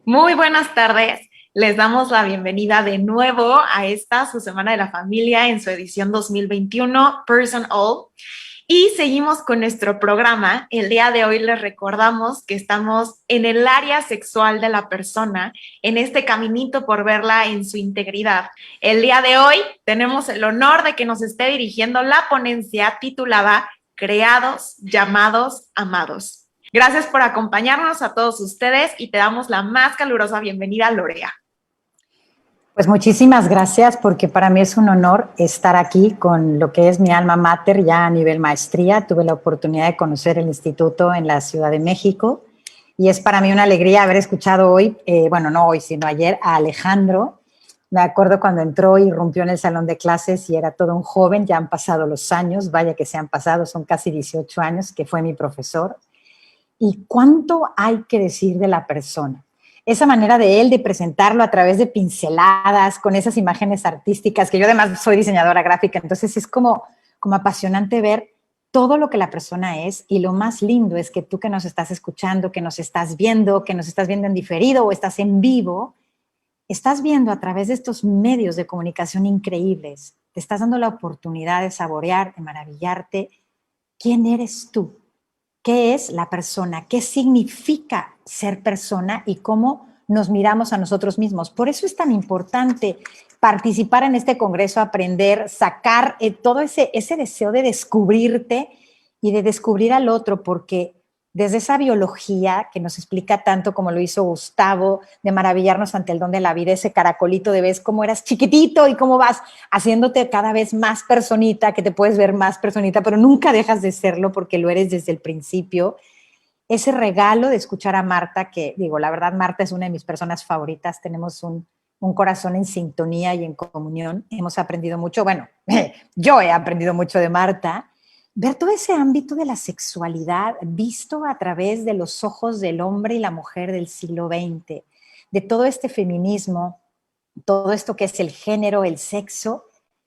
Muy buenas tardes. Les damos la bienvenida de nuevo a esta, su Semana de la Familia, en su edición 2021, Person All. Y seguimos con nuestro programa. El día de hoy les recordamos que estamos en el área sexual de la persona, en este caminito por verla en su integridad. El día de hoy tenemos el honor de que nos esté dirigiendo la ponencia titulada Creados, llamados, amados. Gracias por acompañarnos a todos ustedes y te damos la más calurosa bienvenida, Lorea. Pues muchísimas gracias, porque para mí es un honor estar aquí con lo que es mi alma mater ya a nivel maestría. Tuve la oportunidad de conocer el instituto en la Ciudad de México y es para mí una alegría haber escuchado hoy, bueno, no hoy, sino ayer, a Alejandro. Me acuerdo cuando entró y irrumpió en el salón de clases y era todo un joven, ya han pasado los años, vaya que se han pasado, son casi 18 años, que fue mi profesor. ¿Y cuánto hay que decir de la persona? Esa manera de él de presentarlo a través de pinceladas, con esas imágenes artísticas, que yo además soy diseñadora gráfica, entonces es como apasionante ver todo lo que la persona es, y lo más lindo es que tú que nos estás escuchando, que nos estás viendo en diferido o estás en vivo, estás viendo a través de estos medios de comunicación increíbles, te estás dando la oportunidad de saborear, de maravillarte. ¿Quién eres tú? ¿Qué es la persona? ¿Qué significa ser persona? Y cómo nos miramos a nosotros mismos. Por eso es tan importante participar en este congreso, aprender, sacar todo ese deseo de descubrirte y de descubrir al otro, porque desde esa biología que nos explica tanto como lo hizo Gustavo, de maravillarnos ante el don de la vida, ese caracolito de ves cómo eras chiquitito y cómo vas haciéndote cada vez más personita, que te puedes ver más personita, pero nunca dejas de serlo porque lo eres desde el principio. Ese regalo de escuchar a Marta, que digo, la verdad, Marta es una de mis personas favoritas, tenemos un corazón en sintonía y en comunión, hemos aprendido mucho, bueno, yo he aprendido mucho de Marta, ver todo ese ámbito de la sexualidad visto a través de los ojos del hombre y la mujer del siglo XX, de todo este feminismo, todo esto que es el género, el sexo,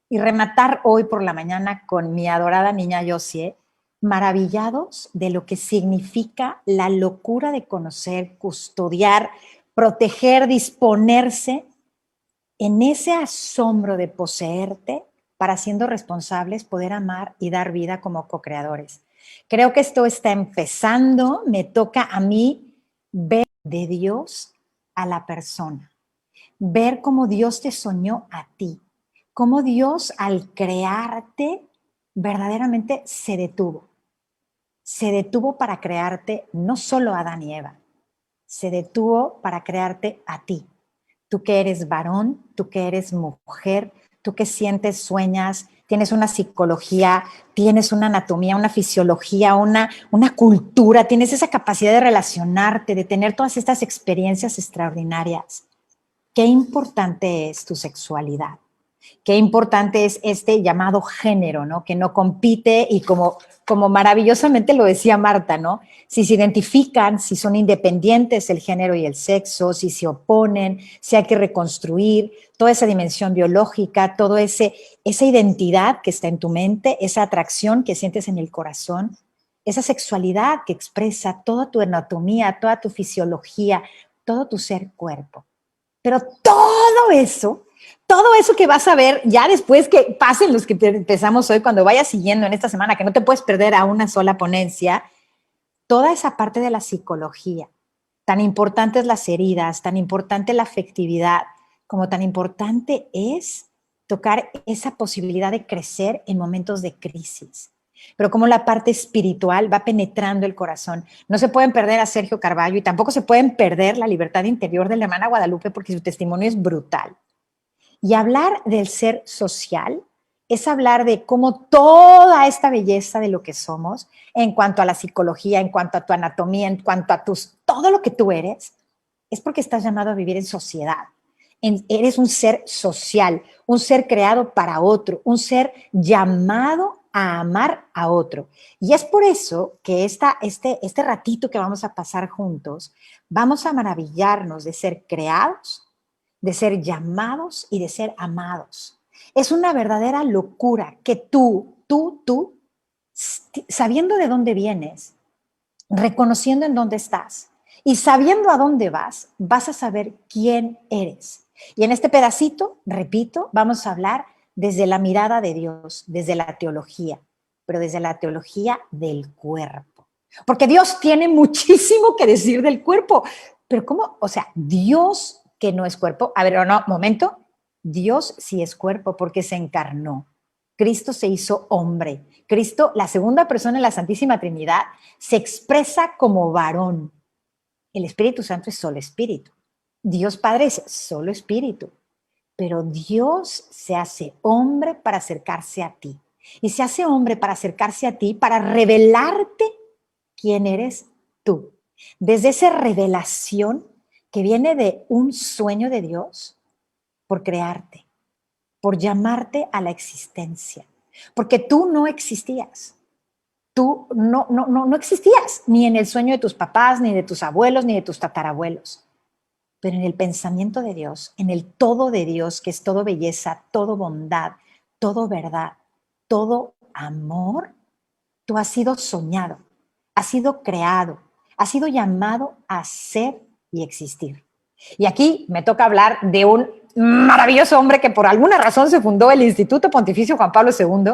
y rematar hoy por la mañana con mi adorada niña Yosie, maravillados de lo que significa la locura de conocer, custodiar, proteger, disponerse en ese asombro de poseerte para, siendo responsables, poder amar y dar vida como co-creadores. Creo que esto está empezando, me toca a mí ver de Dios a la persona, ver cómo Dios te soñó a ti, cómo Dios al crearte verdaderamente se detuvo para crearte no solo a Adán y Eva, se detuvo para crearte a ti. Tú que eres varón, tú que eres mujer, tú que sientes, sueñas, tienes una psicología, tienes una anatomía, una fisiología, una cultura, tienes esa capacidad de relacionarte, de tener todas estas experiencias extraordinarias. Qué importante es tu sexualidad. Qué importante es este llamado género, ¿no? Que no compite y como maravillosamente lo decía Marta, ¿no? Si se identifican, si son independientes el género y el sexo, si se oponen, si hay que reconstruir toda esa dimensión biológica, esa identidad que está en tu mente, esa atracción que sientes en el corazón, esa sexualidad que expresa toda tu anatomía, toda tu fisiología, todo tu ser cuerpo. Pero todo eso que vas a ver ya después que pasen los que empezamos hoy, cuando vayas siguiendo en esta semana, que no te puedes perder a una sola ponencia, toda esa parte de la psicología, tan importantes las heridas, tan importante la afectividad, como tan importante es tocar esa posibilidad de crecer en momentos de crisis. Pero como la parte espiritual va penetrando el corazón. No se pueden perder a Sergio Carballo y tampoco se pueden perder la libertad interior de la hermana Guadalupe, porque su testimonio es brutal. Y hablar del ser social es hablar de cómo toda esta belleza de lo que somos, en cuanto a la psicología, en cuanto a tu anatomía, en cuanto a todo lo que tú eres, es porque estás llamado a vivir en sociedad. Eres un ser social, un ser creado para otro, un ser llamado a amar a otro. Y es por eso que este ratito que vamos a pasar juntos, vamos a maravillarnos de ser creados, de ser llamados y de ser amados. Es una verdadera locura que tú, sabiendo de dónde vienes, reconociendo en dónde estás Y sabiendo a dónde vas, vas a saber quién eres. Y en este pedacito, repito, vamos a hablar desde la mirada de Dios, desde la teología, pero desde la teología del cuerpo. Porque Dios tiene muchísimo que decir del cuerpo. Pero ¿cómo? O sea, Dios que no es cuerpo. A ver, no, momento. Dios sí es cuerpo porque se encarnó. Cristo se hizo hombre. Cristo, la segunda persona en la Santísima Trinidad, se expresa como varón. El Espíritu Santo es solo espíritu. Dios Padre es solo espíritu. Pero Dios se hace hombre para acercarse a ti. Y se hace hombre para acercarse a ti, para revelarte quién eres tú. Desde esa revelación que viene de un sueño de Dios por crearte, por llamarte a la existencia. Porque tú no existías. Tú no existías, ni en el sueño de tus papás, ni de tus abuelos, ni de tus tatarabuelos. Pero en el pensamiento de Dios, en el todo de Dios, que es todo belleza, todo bondad, todo verdad, todo amor, tú has sido soñado, has sido creado, has sido llamado a ser y existir. Y aquí me toca hablar de un maravilloso hombre que por alguna razón se fundó el Instituto Pontificio Juan Pablo II,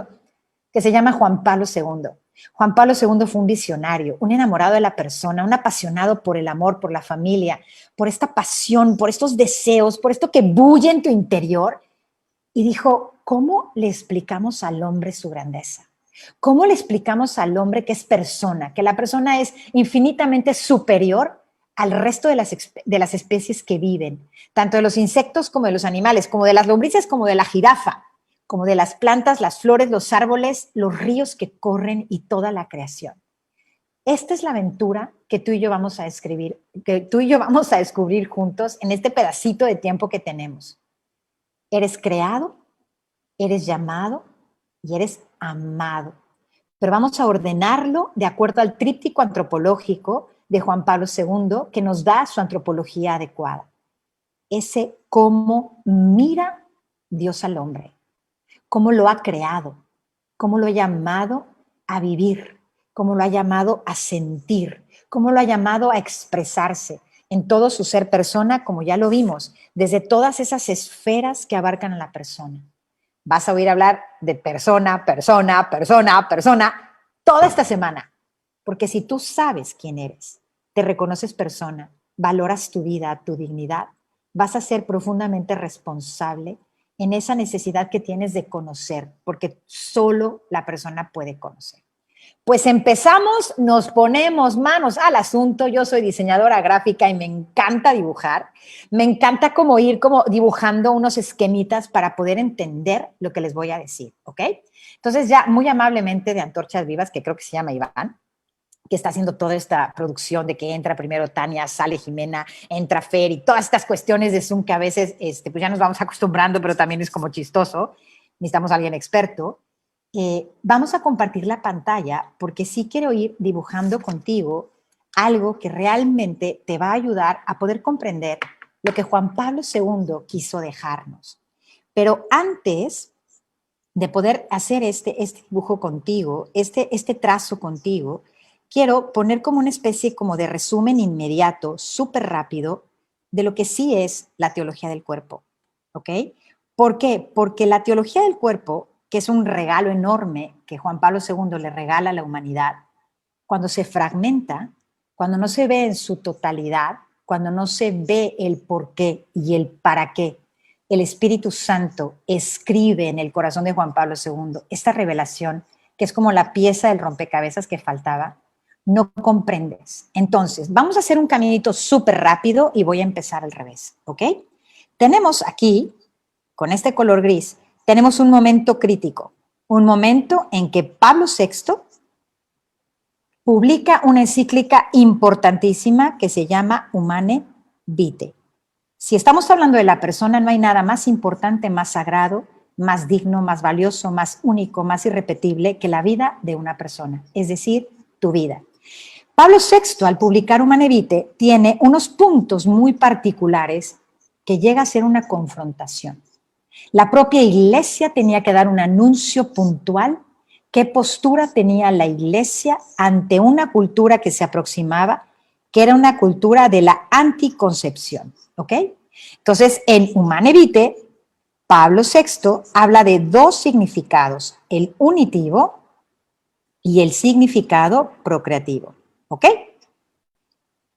que se llama Juan Pablo II. Juan Pablo II fue un visionario, un enamorado de la persona, un apasionado por el amor, por la familia, por esta pasión, por estos deseos, por esto que bulle en tu interior. Y dijo, ¿cómo le explicamos al hombre su grandeza? ¿Cómo le explicamos al hombre que es persona, que la persona es infinitamente superior al resto de las especies que viven, tanto de los insectos como de los animales, como de las lombrices como de la jirafa, como de las plantas, las flores, los árboles, los ríos que corren y toda la creación? Esta es la aventura que tú y yo vamos a escribir, que tú y yo vamos a descubrir juntos en este pedacito de tiempo que tenemos. Eres creado, eres llamado y eres amado. Pero vamos a ordenarlo de acuerdo al tríptico antropológico de Juan Pablo II, que nos da su antropología adecuada. Ese cómo mira Dios al hombre, cómo lo ha creado, cómo lo ha llamado a vivir, cómo lo ha llamado a sentir, cómo lo ha llamado a expresarse en todo su ser persona, como ya lo vimos, desde todas esas esferas que abarcan a la persona. Vas a oír hablar de persona, persona, persona, persona, toda esta semana. Porque si tú sabes quién eres, te reconoces persona, valoras tu vida, tu dignidad, vas a ser profundamente responsable en esa necesidad que tienes de conocer, porque solo la persona puede conocer. Pues empezamos, nos ponemos manos al asunto. Yo soy diseñadora gráfica y me encanta dibujar. Me encanta como ir como dibujando unos esquemitas para poder entender lo que les voy a decir, ¿ok? Entonces ya muy amablemente de Antorchas Vivas, que creo que se llama Iván, que está haciendo toda esta producción de que entra primero Tania, sale Jimena, entra Fer y todas estas cuestiones de Zoom que a veces pues ya nos vamos acostumbrando, pero también es como chistoso. Necesitamos a alguien experto. Vamos a compartir la pantalla porque sí quiero ir dibujando contigo algo que realmente te va a ayudar a poder comprender lo que Juan Pablo II quiso dejarnos. Pero antes de poder hacer este dibujo contigo, este trazo contigo, quiero poner como una especie como de resumen inmediato, súper rápido, de lo que sí es la teología del cuerpo, ¿ok? ¿Por qué? Porque la teología del cuerpo, que es un regalo enorme que Juan Pablo II le regala a la humanidad, cuando se fragmenta, cuando no se ve en su totalidad, cuando no se ve el por qué y el para qué, el Espíritu Santo escribe en el corazón de Juan Pablo II esta revelación, que es como la pieza del rompecabezas que faltaba, no comprendes. Entonces, vamos a hacer un caminito súper rápido y voy a empezar al revés, ¿ok? Tenemos aquí, con este color gris, tenemos un momento crítico, un momento en que Pablo VI publica una encíclica importantísima que se llama Humane Vitae. Si estamos hablando de la persona, no hay nada más importante, más sagrado, más digno, más valioso, más único, más irrepetible que la vida de una persona, es decir, tu vida. Pablo VI, al publicar Humane Vitae, tiene unos puntos muy particulares que llega a ser una confrontación. La propia Iglesia tenía que dar un anuncio puntual. ¿Qué postura tenía la Iglesia ante una cultura que se aproximaba que era una cultura de la anticoncepción, ¿ok? Entonces, en Humanae Vitae, Pablo VI habla de dos significados, el unitivo y el significado procreativo, ¿ok?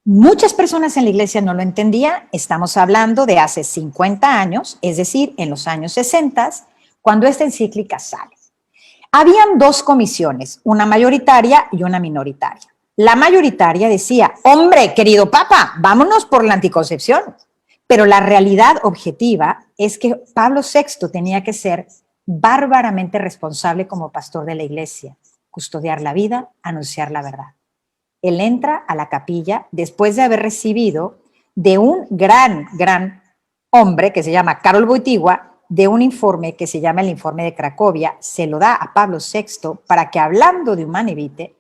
Muchas personas en la iglesia no lo entendían, estamos hablando de hace 50 años, es decir, en los años 60, cuando esta encíclica sale. Habían dos comisiones, una mayoritaria y una minoritaria. La mayoritaria decía, hombre, querido Papa, vámonos por la anticoncepción. Pero la realidad objetiva es que Pablo VI tenía que ser bárbaramente responsable como pastor de la iglesia, custodiar la vida, anunciar la verdad. Él entra a la capilla después de haber recibido de un gran hombre que se llama Karol Wojtyła, de un informe que se llama el informe de Cracovia, se lo da a Pablo VI para que, hablando de Humanae Vitae,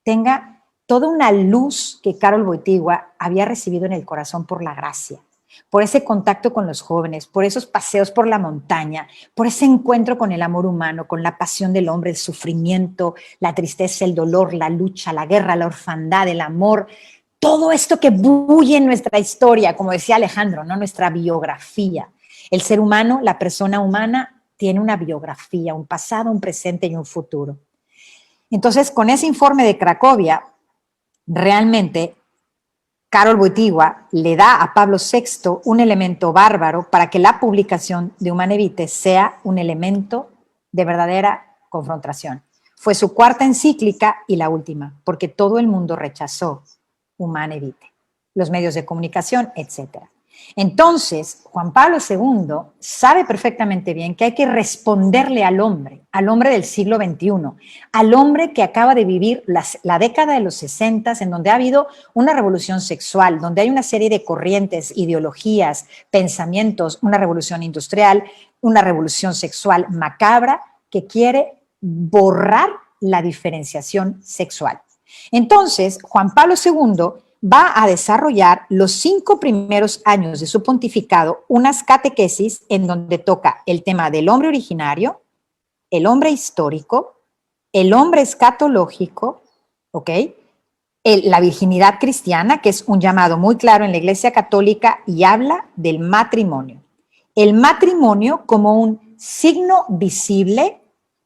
tenga toda una luz que Karol Wojtyła había recibido en el corazón por la gracia, por ese contacto con los jóvenes, por esos paseos por la montaña, por ese encuentro con el amor humano, con la pasión del hombre, el sufrimiento, la tristeza, el dolor, la lucha, la guerra, la orfandad, el amor, todo esto que bulle en nuestra historia, como decía Alejandro, ¿no? Nuestra biografía. El ser humano, la persona humana, tiene una biografía, un pasado, un presente y un futuro. Entonces, con ese informe de Cracovia, realmente Karol Wojtyła le da a Pablo VI un elemento bárbaro para que la publicación de Humanae Vitae sea un elemento de verdadera confrontación. Fue su cuarta encíclica y la última, porque todo el mundo rechazó Humanae Vitae, los medios de comunicación, etc. Entonces, Juan Pablo II sabe perfectamente bien que hay que responderle al hombre del siglo XXI, al hombre que acaba de vivir la década de los 60, en donde ha habido una revolución sexual, donde hay una serie de corrientes, ideologías, pensamientos, una revolución industrial, una revolución sexual macabra que quiere borrar la diferenciación sexual. Entonces, Juan Pablo II va a desarrollar los 5 primeros años de su pontificado unas catequesis en donde toca el tema del hombre originario, el hombre histórico, el hombre escatológico, ¿ok? La virginidad cristiana, que es un llamado muy claro en la Iglesia Católica, y habla del matrimonio. El matrimonio como un signo visible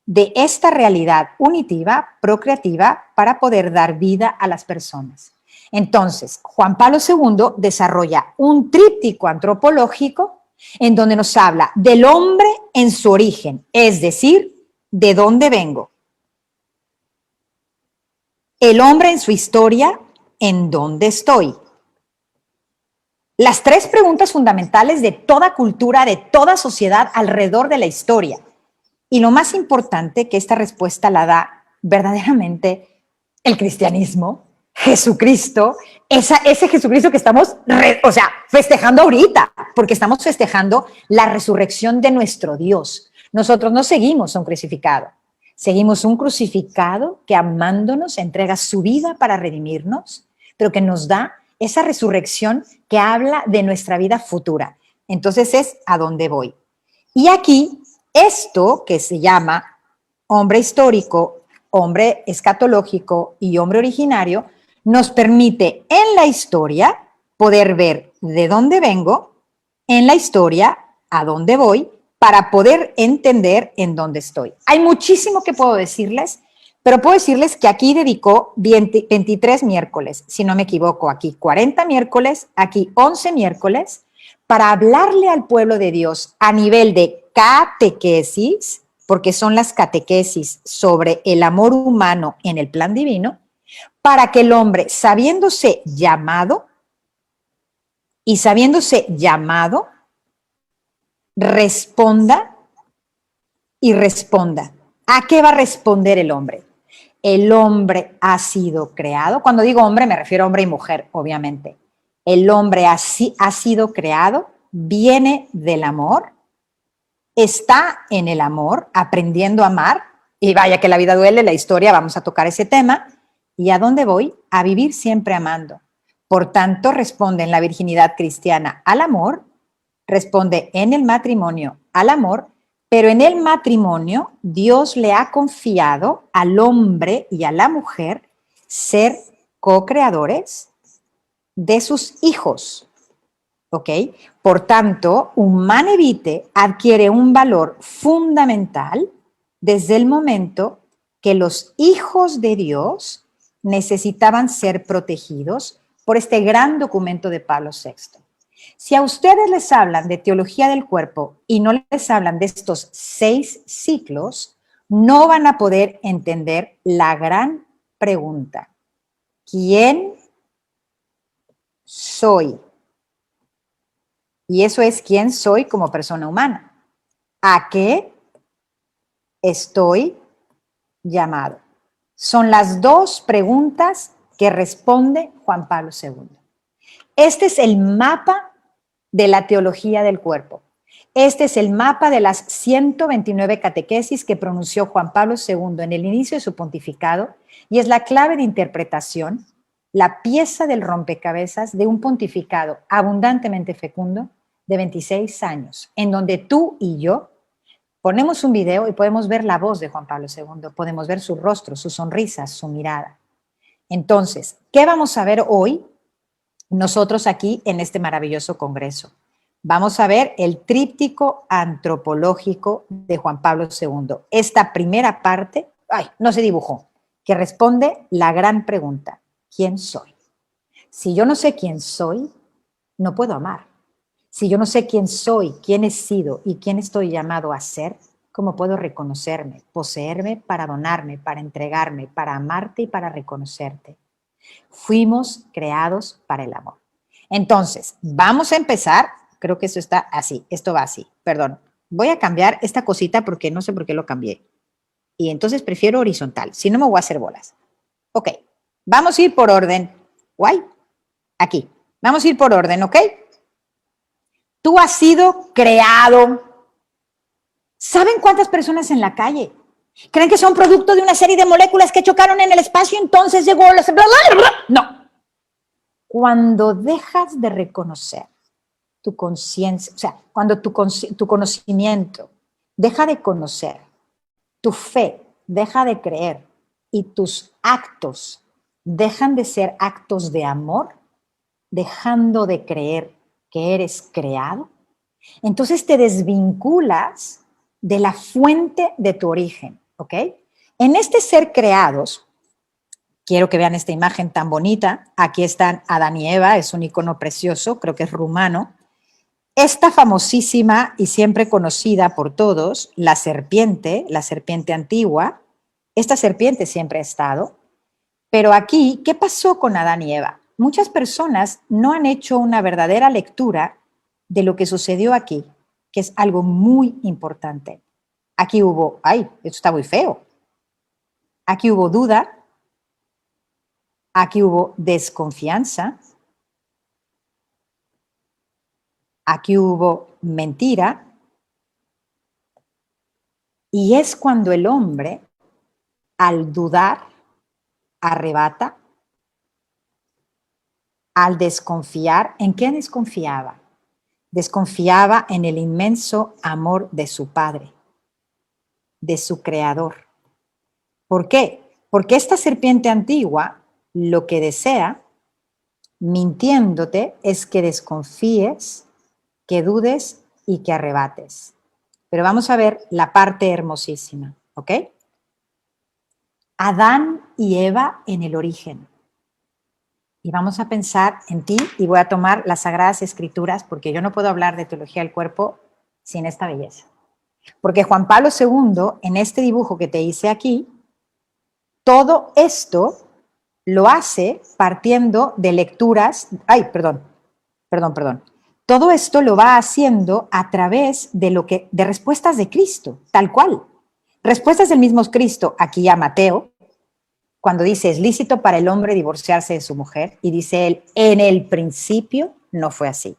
de esta realidad unitiva, procreativa, para poder dar vida a las personas. Entonces, Juan Pablo II desarrolla un tríptico antropológico en donde nos habla del hombre en su origen, es decir, de dónde vengo. El hombre en su historia, en dónde estoy. Las 3 preguntas fundamentales de toda cultura, de toda sociedad alrededor de la historia. Y lo más importante, que esta respuesta la da verdaderamente el cristianismo, Jesucristo, ese Jesucristo que estamos festejando ahorita, porque estamos festejando la resurrección de nuestro Dios. Nosotros no seguimos a un crucificado, seguimos un crucificado que, amándonos, entrega su vida para redimirnos, pero que nos da esa resurrección que habla de nuestra vida futura. Entonces es a dónde voy. Y aquí, esto que se llama hombre histórico, hombre escatológico y hombre originario, nos permite en la historia poder ver de dónde vengo, en la historia a dónde voy, para poder entender en dónde estoy. Hay muchísimo que puedo decirles, pero puedo decirles que aquí dedicó 23 miércoles, si no me equivoco, aquí 40 miércoles, aquí 11 miércoles, para hablarle al pueblo de Dios a nivel de catequesis, porque son las catequesis sobre el amor humano en el plan divino, para que el hombre, sabiéndose llamado, responda y responda. ¿A qué va a responder el hombre? El hombre ha sido creado. Cuando digo hombre, me refiero a hombre y mujer, obviamente. El hombre ha sido creado, viene del amor, está en el amor, aprendiendo a amar, y vaya que la vida duele, la historia, vamos a tocar ese tema. ¿Y a dónde voy? A vivir siempre amando. Por tanto, responde en la virginidad cristiana al amor, responde en el matrimonio al amor, pero en el matrimonio Dios le ha confiado al hombre y a la mujer ser co-creadores, de sus hijos. ¿Ok? Por tanto, Humanae Vitae adquiere un valor fundamental desde el momento que los hijos de Dios necesitaban ser protegidos por este gran documento de Pablo VI. Si a ustedes les hablan de teología del cuerpo y no les hablan de estos 6 ciclos, no van a poder entender la gran pregunta: ¿quién soy? Y eso es quién soy como persona humana. ¿A qué estoy llamado? Son las 2 preguntas que responde Juan Pablo II. Este es el mapa de la teología del cuerpo. Este es el mapa de las 129 catequesis que pronunció Juan Pablo II en el inicio de su pontificado y es la clave de interpretación, la pieza del rompecabezas de un pontificado abundantemente fecundo de 26 años, en donde tú y yo ponemos un video y podemos ver la voz de Juan Pablo II, podemos ver su rostro, su sonrisa, su mirada. Entonces, ¿qué vamos a ver hoy nosotros aquí en este maravilloso congreso? Vamos a ver el tríptico antropológico de Juan Pablo II. Esta primera parte, no se dibujó, que responde la gran pregunta: ¿quién soy? Si yo no sé quién soy, no puedo amar. Si yo no sé quién soy, quién he sido y quién estoy llamado a ser, ¿cómo puedo reconocerme, poseerme para donarme, para entregarme, para amarte y para reconocerte? Fuimos creados para el amor. Entonces, vamos a empezar. Creo que eso está así, esto va así, perdón. Voy a cambiar esta cosita porque no sé por qué lo cambié. Y entonces prefiero horizontal, si no me voy a hacer bolas. Ok, vamos a ir por orden. Guay, aquí. Vamos a ir por orden, ¿ok? Tú has sido creado. ¿Saben cuántas personas en la calle creen que son producto de una serie de moléculas que chocaron en el espacio y entonces llegó la... No. Cuando dejas de reconocer tu conciencia, o sea, cuando tu conocimiento deja de conocer, tu fe deja de creer y tus actos dejan de ser actos de amor, dejando de creer que eres creado, entonces te desvinculas de la fuente de tu origen, ¿ok? En este ser creados, quiero que vean esta imagen tan bonita. Aquí están Adán y Eva, es un icono precioso, creo que es rumano. Esta famosísima y siempre conocida por todos, la serpiente antigua, esta serpiente siempre ha estado. Pero aquí, ¿qué pasó con Adán y Eva? Muchas personas no han hecho una verdadera lectura de lo que sucedió aquí, que es algo muy importante. Aquí hubo, esto está muy feo. Aquí hubo duda, aquí hubo desconfianza, aquí hubo mentira, y es cuando el hombre, al dudar, arrebata, al desconfiar. ¿En qué desconfiaba? Desconfiaba en el inmenso amor de su padre, de su creador. ¿Por qué? Porque esta serpiente antigua lo que desea, mintiéndote, es que desconfíes, que dudes y que arrebates. Pero vamos a ver la parte hermosísima, ¿ok? Adán y Eva en el origen. Y vamos a pensar en ti y voy a tomar las Sagradas Escrituras porque yo no puedo hablar de teología del cuerpo sin esta belleza. Porque Juan Pablo II, en este dibujo que te hice aquí, todo esto lo hace partiendo de lecturas, perdón. Todo esto lo va haciendo a través de respuestas de Cristo, tal cual. Respuestas del mismo Cristo, aquí a Mateo, cuando dice, es lícito para el hombre divorciarse de su mujer, y dice él, en el principio no fue así.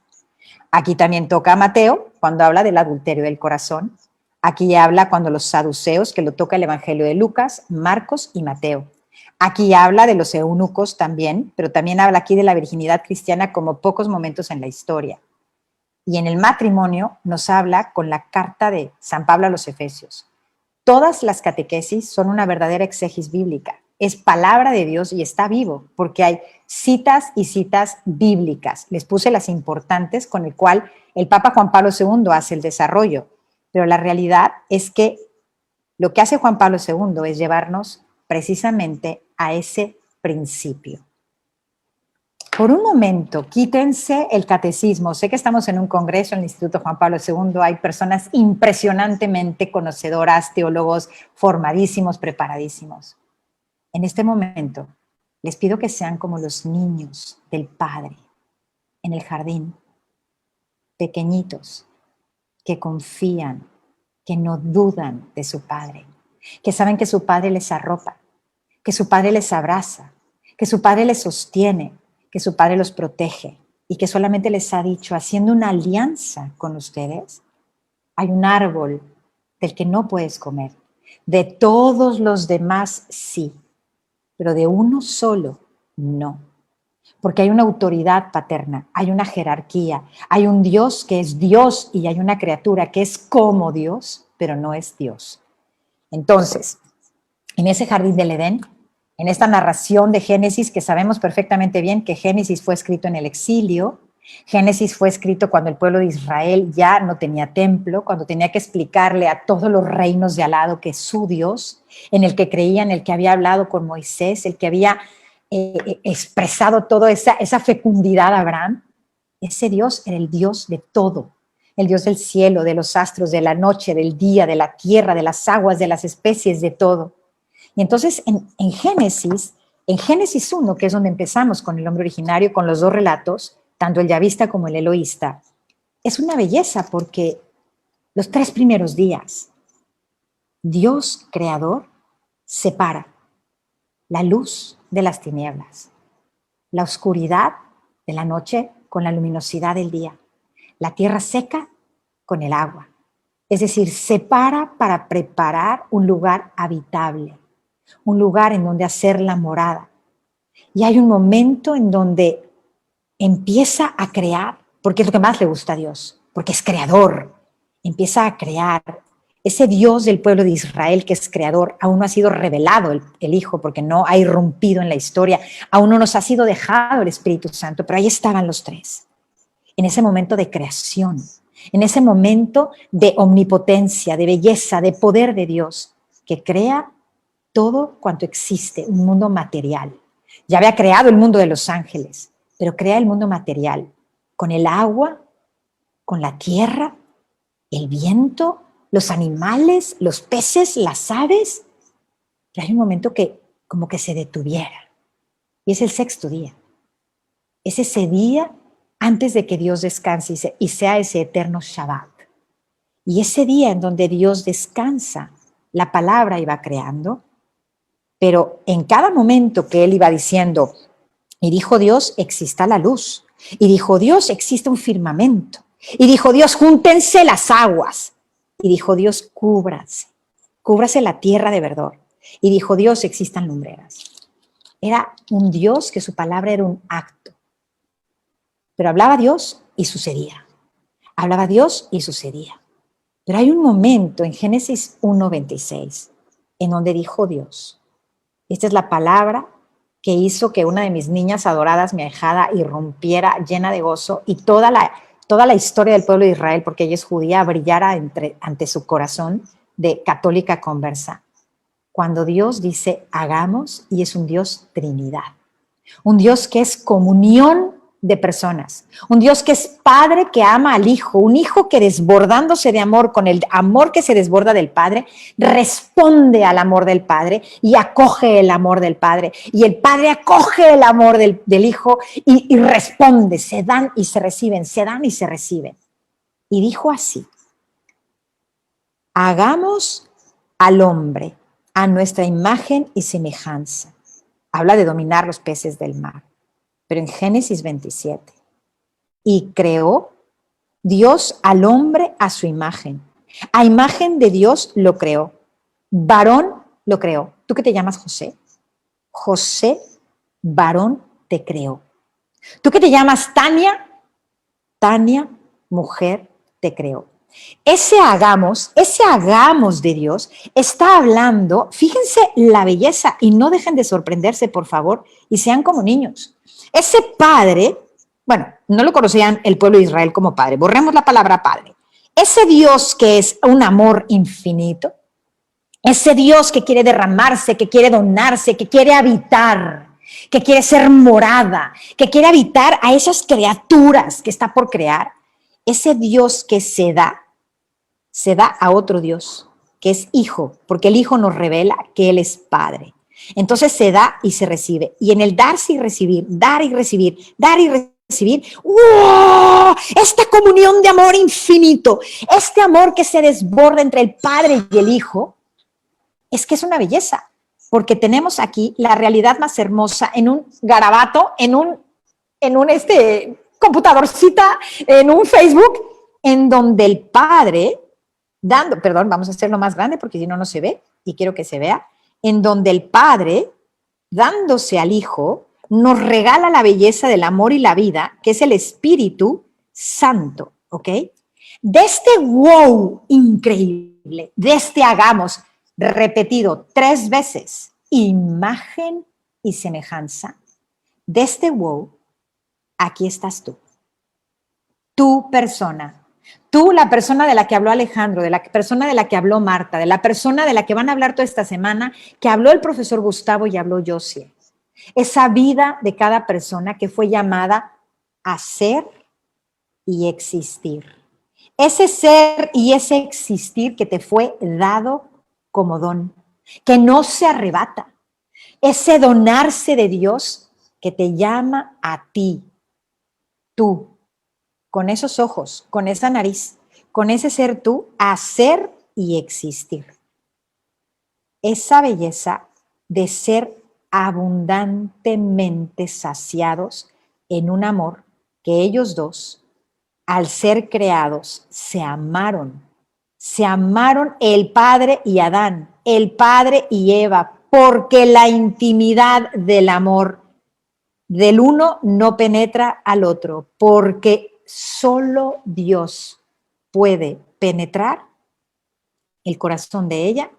Aquí también toca a Mateo, cuando habla del adulterio del corazón. Aquí habla cuando los saduceos, que lo toca el Evangelio de Lucas, Marcos y Mateo. Aquí habla de los eunucos también, pero también habla aquí de la virginidad cristiana como pocos momentos en la historia. Y en el matrimonio nos habla con la carta de San Pablo a los Efesios. Todas las catequesis son una verdadera exegesis bíblica. es palabra de Dios y está vivo, porque hay citas y citas bíblicas. Les puse las importantes con el cual el Papa Juan Pablo II hace el desarrollo, pero la realidad es que lo que hace Juan Pablo II es llevarnos precisamente a ese principio. Por un momento, quítense el catecismo. Sé que estamos en un congreso en el Instituto Juan Pablo II, hay personas impresionantemente conocedoras, teólogos formadísimos, preparadísimos. En este momento, les pido que sean como los niños del Padre en el jardín, pequeñitos, que confían, que no dudan de su Padre, que saben que su Padre les arropa, que su Padre les abraza, que su Padre les sostiene, que su Padre los protege y que solamente les ha dicho, haciendo una alianza con ustedes, hay un árbol del que no puedes comer. De todos los demás, sí, pero de uno solo, no. Porque hay una autoridad paterna, hay una jerarquía, hay un Dios que es Dios y hay una criatura que es como Dios, pero no es Dios. Entonces, en ese jardín del Edén, en esta narración de Génesis, que sabemos perfectamente bien que Génesis fue escrito en el exilio, Génesis fue escrito cuando el pueblo de Israel ya no tenía templo, cuando tenía que explicarle a todos los reinos de al lado que es su Dios, en el que creían, el que había hablado con Moisés, el que había expresado toda esa fecundidad a Abraham. Ese Dios era el Dios de todo, el Dios del cielo, de los astros, de la noche, del día, de la tierra, de las aguas, de las especies, de todo. Y entonces en Génesis 1, que es donde empezamos con el hombre originario, con los dos relatos, tanto el yavista como el eloísta, es una belleza porque los 3 primeros días, Dios creador separa la luz de las tinieblas, la oscuridad de la noche con la luminosidad del día, la tierra seca con el agua. Es decir, separa para preparar un lugar habitable, un lugar en donde hacer la morada. Y hay un momento en donde empieza a crear, porque es lo que más le gusta a Dios, porque es creador, empieza a crear. Ese Dios del pueblo de Israel que es creador, aún no ha sido revelado el Hijo, porque no ha irrumpido en la historia, aún no nos ha sido dejado el Espíritu Santo, pero ahí estaban los 3, en ese momento de creación, en ese momento de omnipotencia, de belleza, de poder de Dios, que crea todo cuanto existe, un mundo material. Ya había creado el mundo de los ángeles, pero crea el mundo material, con el agua, con la tierra, el viento, los animales, los peces, las aves. Pero hay un momento que como que se detuviera. Y es el 6º día. Es ese día antes de que Dios descanse y sea ese eterno Shabbat. Y ese día en donde Dios descansa, la palabra iba creando, pero en cada momento que Él iba diciendo, y dijo Dios, exista la luz. Y dijo Dios, existe un firmamento. Y dijo Dios, júntense las aguas. Y dijo Dios, cúbrase la tierra de verdor. Y dijo Dios, existan lumbreras. Era un Dios que su palabra era un acto. Pero hablaba Dios y sucedía. Hablaba Dios y sucedía. Pero hay un momento en Génesis 1:26 en donde dijo Dios, esta es la palabra que hizo que una de mis niñas adoradas, mi ahijada, irrumpiera llena de gozo y toda la historia del pueblo de Israel, porque ella es judía, brillara ante su corazón de católica conversa. Cuando Dios dice hagamos, y es un Dios Trinidad, un Dios que es comunión de personas, un Dios que es Padre que ama al Hijo, un Hijo que desbordándose de amor, con el amor que se desborda del Padre, responde al amor del Padre y acoge el amor del Padre, y el Padre acoge el amor del Hijo y responde, se dan y se reciben, se dan y se reciben. Y dijo así, hagamos al hombre a nuestra imagen y semejanza. Habla de dominar los peces del mar. Pero en Génesis 27, y creó Dios al hombre a su imagen. A imagen de Dios lo creó. Varón lo creó. ¿Tú qué te llamas José? José, varón, te creó. ¿Tú qué te llamas Tania? Tania, mujer, te creó. ese hagamos de Dios está hablando, fíjense la belleza y no dejen de sorprenderse, por favor, y sean como niños. Ese padre, bueno, no lo conocían el pueblo de Israel como padre, borremos la palabra padre. Ese Dios que es un amor infinito, ese Dios que quiere derramarse, que quiere donarse, que quiere habitar, que quiere ser morada, que quiere habitar a esas criaturas que está por crear, ese Dios que se da a otro Dios, que es hijo, porque el hijo nos revela que él es padre. Entonces se da y se recibe. Y en el darse y recibir, dar y recibir, dar y recibir, ¡wow! Esta comunión de amor infinito, este amor que se desborda entre el Padre y el Hijo, es que es una belleza, porque tenemos aquí la realidad más hermosa en un garabato, en un computadorcita, en un Facebook, en donde el Padre vamos a hacerlo más grande porque si no, no se ve y quiero que se vea, en donde el Padre, dándose al Hijo, nos regala la belleza del amor y la vida, que es el Espíritu Santo, ¿ok? De este wow increíble, de este hagamos, repetido 3 veces, imagen y semejanza, de este wow, aquí estás tú. Tu persona. Tú, la persona de la que habló Alejandro, de la persona de la que habló Marta, de la persona de la que van a hablar toda esta semana, que habló el profesor Gustavo y habló Josie. Esa vida de cada persona que fue llamada a ser y existir. Ese ser y ese existir que te fue dado como don, que no se arrebata. Ese donarse de Dios que te llama a ti, tú, con esos ojos, con esa nariz, con ese ser tú, a ser y existir. Esa belleza de ser abundantemente saciados en un amor que ellos dos, al ser creados, se amaron el Padre y Adán, el Padre y Eva, porque la intimidad del amor del uno no penetra al otro, porque solo Dios puede penetrar el corazón de ella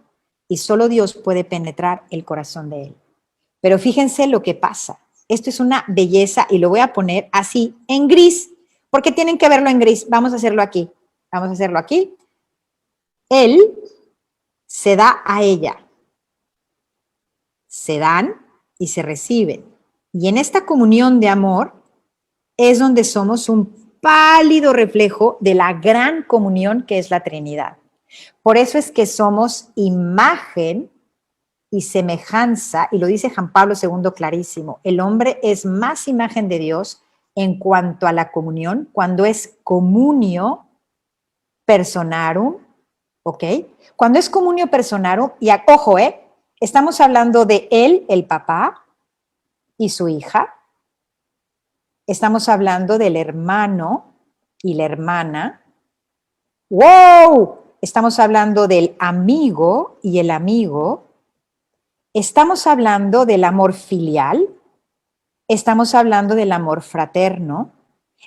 y solo Dios puede penetrar el corazón de él. Pero fíjense lo que pasa. Esto es una belleza y lo voy a poner así en gris, porque tienen que verlo en gris. Vamos a hacerlo aquí. Vamos a hacerlo aquí. Él se da a ella. Se dan y se reciben. Y en esta comunión de amor es donde somos un pálido reflejo de la gran comunión que es la Trinidad. Por eso es que somos imagen y semejanza, y lo dice Juan Pablo II clarísimo, el hombre es más imagen de Dios en cuanto a la comunión, cuando es comunio personarum, ¿ok? Cuando es comunio personarum, y ojo, estamos hablando de él, el papá, y su hija, estamos hablando del hermano y la hermana. ¡Wow! Estamos hablando del amigo y el amigo. Estamos hablando del amor filial. Estamos hablando del amor fraterno.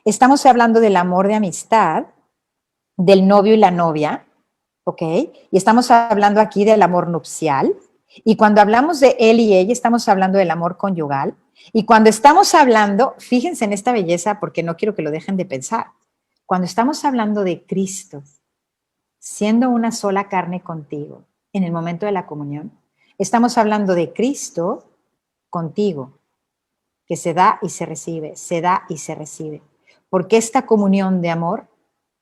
Estamos hablando del amor de amistad, del novio y la novia, ¿ok? Y estamos hablando aquí del amor nupcial. Y cuando hablamos de él y ella, estamos hablando del amor conyugal. Y cuando estamos hablando, fíjense en esta belleza porque no quiero que lo dejen de pensar. Cuando estamos hablando de Cristo, siendo una sola carne contigo en el momento de la comunión, estamos hablando de Cristo contigo, que se da y se recibe, se da y se recibe. Porque esta comunión de amor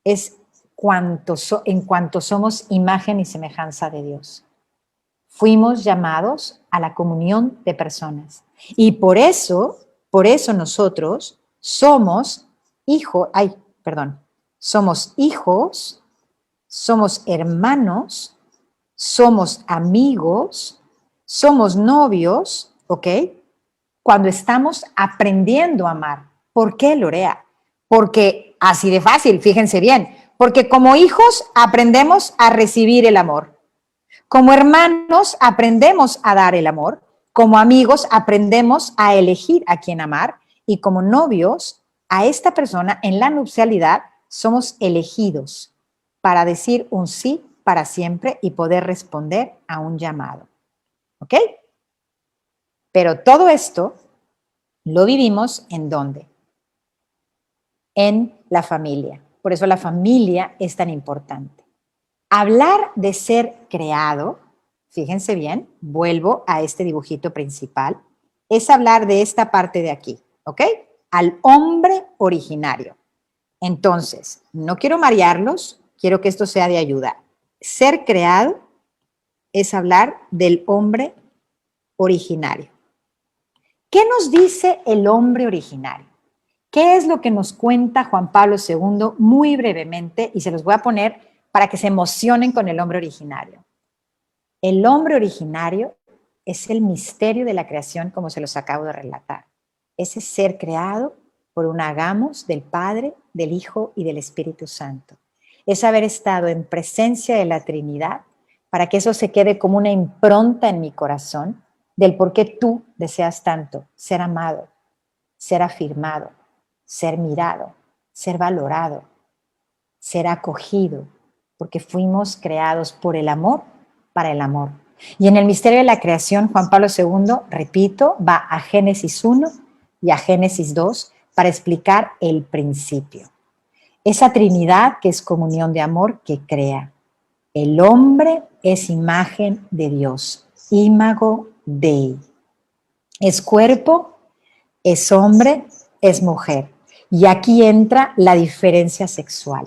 es en cuanto somos imagen y semejanza de Dios. Fuimos llamados a la comunión de personas. Y por eso nosotros somos somos hijos, somos hermanos, somos amigos, somos novios, ¿ok? Cuando estamos aprendiendo a amar. ¿Por qué, Lorea? Porque así de fácil, fíjense bien, porque como hijos aprendemos a recibir el amor. Como hermanos aprendemos a dar el amor, como amigos aprendemos a elegir a quién amar y como novios a esta persona en la nupcialidad somos elegidos para decir un sí para siempre y poder responder a un llamado. ¿Ok? Pero todo esto lo vivimos ¿en dónde? En la familia. Por eso la familia es tan importante. Hablar de ser creado, fíjense bien, vuelvo a este dibujito principal, es hablar de esta parte de aquí, ¿ok? Al hombre originario. Entonces, no quiero marearlos, quiero que esto sea de ayuda. Ser creado es hablar del hombre originario. ¿Qué nos dice el hombre originario? ¿Qué es lo que nos cuenta Juan Pablo II muy brevemente? Y se los voy a poner para que se emocionen con el hombre originario. El hombre originario es el misterio de la creación, como se los acabo de relatar. Ese ser creado por un hagamos del Padre, del Hijo y del Espíritu Santo. Es haber estado en presencia de la Trinidad para que eso se quede como una impronta en mi corazón del por qué tú deseas tanto ser amado, ser afirmado, ser mirado, ser valorado, ser acogido, porque fuimos creados por el amor, para el amor. Y en el misterio de la creación, Juan Pablo II, repito, va a Génesis 1 y a Génesis 2 para explicar el principio. Esa Trinidad que es comunión de amor que crea. El hombre es imagen de Dios, imago Dei. Es cuerpo, es hombre, es mujer. Y aquí entra la diferencia sexual.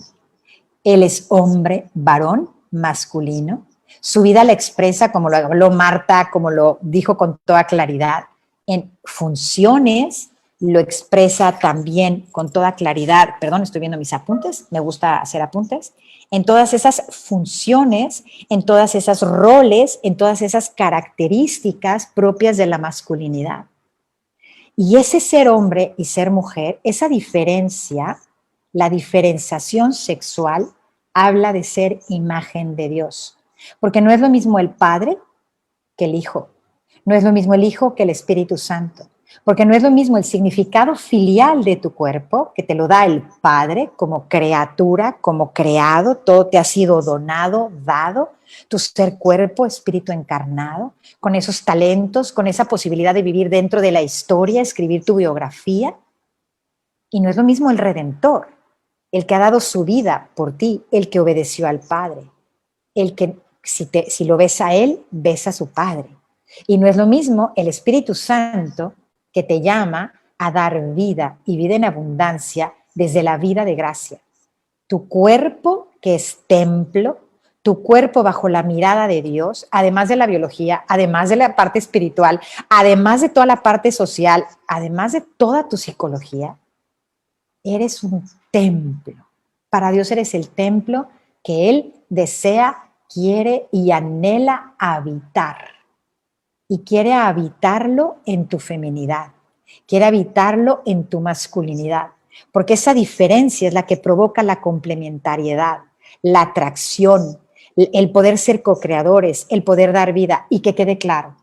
Él es hombre, varón, masculino. Su vida la expresa, como lo habló Marta, como lo dijo con toda claridad, en funciones, lo expresa también con toda claridad. Perdón, estoy viendo mis apuntes, me gusta hacer apuntes. En todas esas funciones, en todas esas roles, en todas esas características propias de la masculinidad. Y ese ser hombre y ser mujer, esa diferencia, la diferenciación sexual, habla de ser imagen de Dios. Porque no es lo mismo el Padre que el Hijo. No es lo mismo el Hijo que el Espíritu Santo. Porque no es lo mismo el significado filial de tu cuerpo, que te lo da el Padre como criatura, como creado, todo te ha sido donado, dado, tu ser cuerpo, espíritu encarnado, con esos talentos, con esa posibilidad de vivir dentro de la historia, escribir tu biografía. Y no es lo mismo el Redentor, el que ha dado su vida por ti, el que obedeció al Padre, el que si lo ves a Él, ves a su Padre. Y no es lo mismo el Espíritu Santo que te llama a dar vida y vida en abundancia desde la vida de gracia. Tu cuerpo, que es templo, tu cuerpo bajo la mirada de Dios, además de la biología, además de la parte espiritual, además de toda la parte social, además de toda tu psicología, eres un templo. Para Dios eres el templo que Él desea, quiere y anhela habitar. Y quiere habitarlo en tu feminidad, quiere habitarlo en tu masculinidad, porque esa diferencia es la que provoca la complementariedad, la atracción, el poder ser co-creadores, el poder dar vida. Y que quede claro,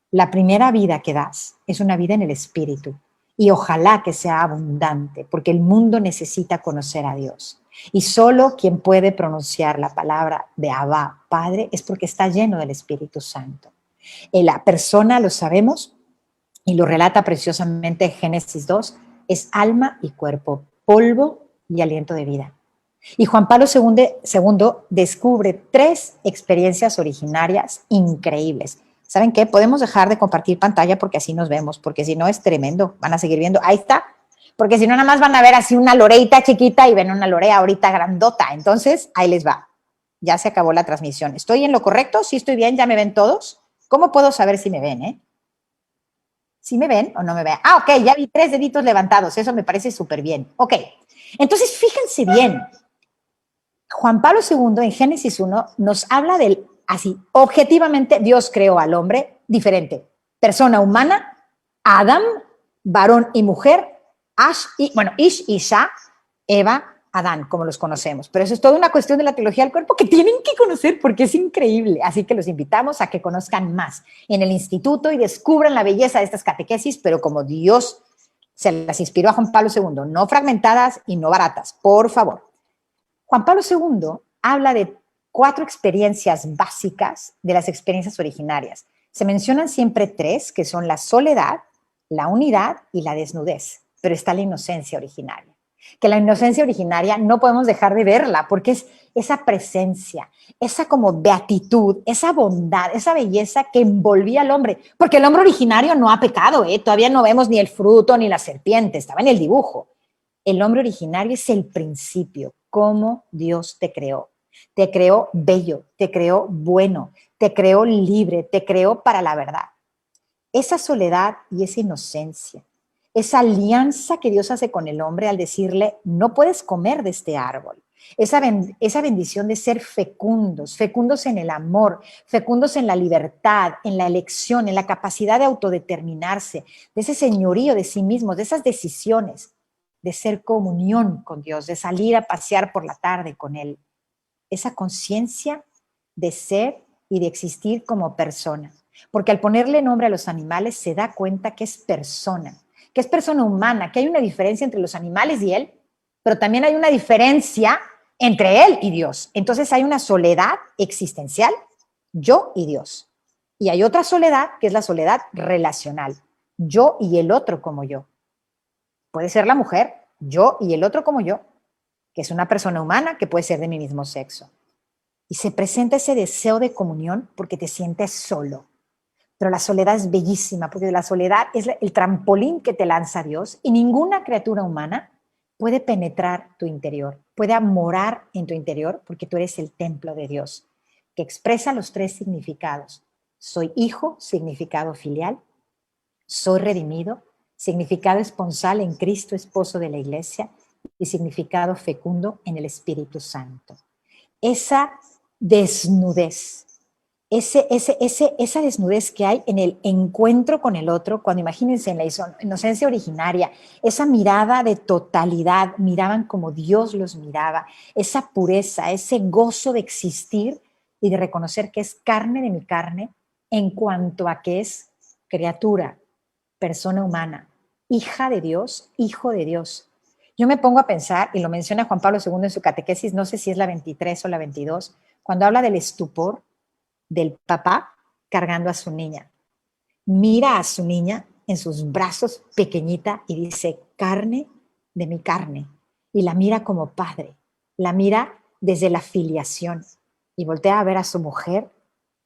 la primera vida que das es una vida en el espíritu, y ojalá que sea abundante, porque el mundo necesita conocer a Dios. Y solo quien puede pronunciar la palabra de Abba, Padre, es porque está lleno del Espíritu Santo. La persona, lo sabemos, y lo relata preciosamente Génesis 2, es alma y cuerpo, polvo y aliento de vida. Y Juan Pablo II descubre 3 experiencias originarias increíbles. ¿Saben qué? Podemos dejar de compartir pantalla porque así nos vemos, porque si no es tremendo. Van a seguir viendo. Ahí está. Porque si no, nada más van a ver así una loreita chiquita y ven una lorea ahorita grandota. Entonces, ahí les va. Ya se acabó la transmisión. ¿Estoy en lo correcto? ¿Sí estoy bien? ¿Ya me ven todos? ¿Cómo puedo saber si me ven, ¿Sí me ven o no me ven? Ah, ok, ya vi 3 deditos levantados. Eso me parece súper bien. Ok. Entonces, fíjense bien. Juan Pablo II en Génesis 1 nos habla del, así, objetivamente Dios creó al hombre diferente. Persona humana, Adam, varón y mujer, Ish, Isha, Eva, Adán, como los conocemos. Pero eso es toda una cuestión de la teología del cuerpo que tienen que conocer porque es increíble. Así que los invitamos a que conozcan más en el instituto y descubran la belleza de estas catequesis, pero como Dios se las inspiró a Juan Pablo II, no fragmentadas y no baratas, por favor. Juan Pablo II habla de 4 experiencias básicas de las experiencias originarias. Se mencionan siempre 3, que son la soledad, la unidad y la desnudez, pero está la inocencia originaria. Que la inocencia originaria no podemos dejar de verla porque es esa presencia, esa como beatitud, esa bondad, esa belleza que envolvía al hombre. Porque el hombre originario no ha pecado, todavía no vemos ni el fruto ni la serpiente, estaba en el dibujo. El hombre originario es el principio, cómo Dios te creó. Te creó bello, te creó bueno, te creó libre, te creó para la verdad. Esa soledad y esa inocencia, esa alianza que Dios hace con el hombre al decirle, no puedes comer de este árbol. Esa bendición de ser fecundos, fecundos en el amor, fecundos en la libertad, en la elección, en la capacidad de autodeterminarse, de ese señorío de sí mismos, de esas decisiones, de ser comunión con Dios, de salir a pasear por la tarde con Él. Esa conciencia de ser y de existir como persona. Porque al ponerle nombre a los animales se da cuenta que es persona humana, que hay una diferencia entre los animales y él, pero también hay una diferencia entre él y Dios. Entonces hay una soledad existencial, yo y Dios. Y hay otra soledad que es la soledad relacional, yo y el otro como yo. Puede ser la mujer, yo y el otro como yo, que es una persona humana que puede ser de mi mismo sexo. Y se presenta ese deseo de comunión porque te sientes solo. Pero la soledad es bellísima, porque la soledad es el trampolín que te lanza Dios y ninguna criatura humana puede penetrar tu interior, puede morar en tu interior porque tú eres el templo de Dios, que expresa los 3 significados. Soy hijo, significado filial. Soy redimido, significado esponsal en Cristo, esposo de la iglesia, y significado fecundo en el Espíritu Santo. Esa desnudez, esa desnudez que hay en el encuentro con el otro, cuando imagínense en la inocencia originaria, esa mirada de totalidad, miraban como Dios los miraba, esa pureza, ese gozo de existir y de reconocer que es carne de mi carne en cuanto a que es criatura, persona humana, hija de Dios, hijo de Dios. Yo me pongo a pensar, y lo menciona Juan Pablo II en su catequesis, no sé si es la 23 o la 22, cuando habla del estupor del papá cargando a su niña. Mira a su niña en sus brazos pequeñita y dice, carne de mi carne. Y la mira como padre, la mira desde la filiación. Y voltea a ver a su mujer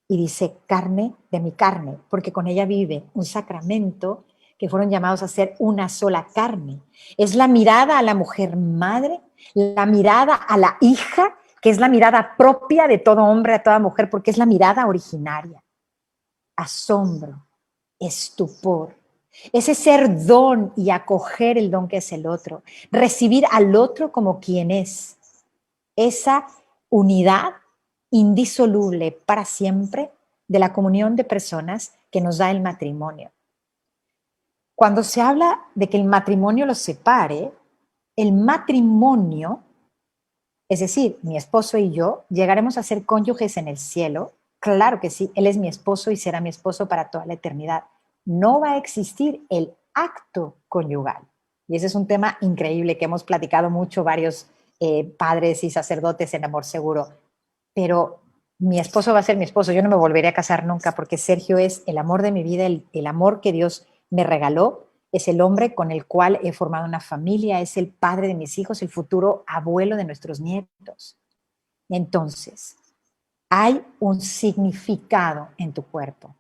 y dice, carne de mi carne, porque con ella vive un sacramento que fueron llamados a ser una sola carne. Es la mirada a la mujer madre, la mirada a la hija, que es la mirada propia de todo hombre, a toda mujer, porque es la mirada originaria. Asombro, estupor, ese ser don y acoger el don que es el otro, recibir al otro como quien es, esa unidad indisoluble para siempre de la comunión de personas que nos da el matrimonio. Cuando se habla de que el matrimonio los separe, el matrimonio, es decir, mi esposo y yo, llegaremos a ser cónyuges en el cielo. Claro que sí, él es mi esposo y será mi esposo para toda la eternidad. No va a existir el acto conyugal. Y ese es un tema increíble que hemos platicado mucho varios padres y sacerdotes en Amor Seguro. Pero mi esposo va a ser mi esposo. Yo no me volveré a casar nunca porque Sergio es el amor de mi vida, el amor que Dios me regaló. Es el hombre con el cual he formado una familia, es el padre de mis hijos, el futuro abuelo de nuestros nietos. Entonces, hay un significado en tu cuerpo.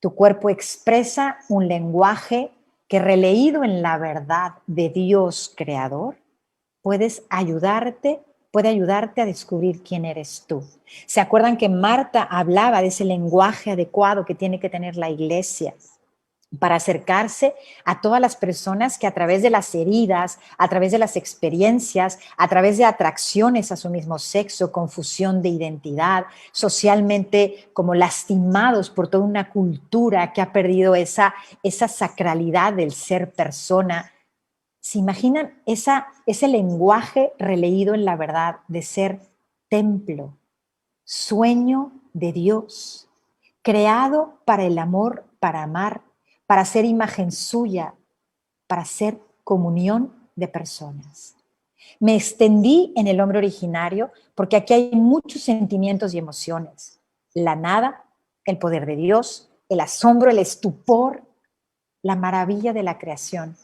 Tu cuerpo expresa un lenguaje que, releído en la verdad de Dios creador, puede ayudarte a descubrir quién eres tú. ¿Se acuerdan que Marta hablaba de ese lenguaje adecuado que tiene que tener la iglesia para acercarse a todas las personas que a través de las heridas, a través de las experiencias, a través de atracciones a su mismo sexo, confusión de identidad, socialmente como lastimados por toda una cultura que ha perdido esa sacralidad del ser persona? ¿Se imaginan ese lenguaje releído en la verdad de ser templo, sueño de Dios, creado para el amor, para amar, para ser imagen suya, para ser comunión de personas? Me extendí en el hombre originario porque aquí hay muchos sentimientos y emociones. La nada, el poder de Dios, el asombro, el estupor, la maravilla de la creación,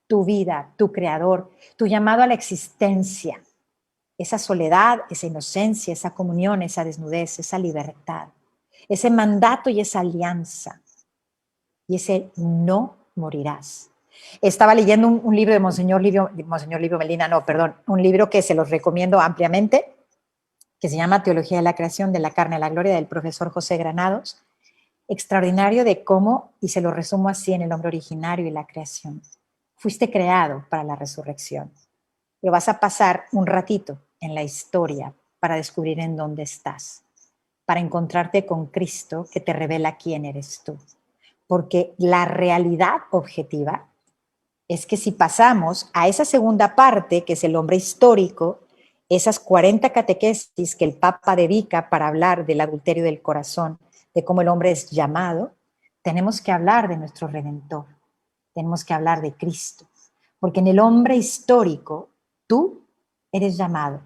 tu vida, tu creador, tu llamado a la existencia, esa soledad, esa inocencia, esa comunión, esa desnudez, esa libertad, ese mandato y esa alianza, y ese no morirás. Estaba leyendo un libro de Monseñor Livio Melina, no, perdón, un libro que se los recomiendo ampliamente, que se llama Teología de la Creación, de la carne a la gloria, del profesor José Granados. Extraordinario de cómo, y se lo resumo así en el hombre originario y la creación, fuiste creado para la resurrección, pero vas a pasar un ratito en la historia para descubrir en dónde estás, para encontrarte con Cristo que te revela quién eres tú. Porque la realidad objetiva es que si pasamos a esa segunda parte, que es el hombre histórico, esas 40 catequesis que el Papa dedica para hablar del adulterio del corazón, de cómo el hombre es llamado, tenemos que hablar de nuestro Redentor, tenemos que hablar de Cristo, porque en el hombre histórico tú eres llamado,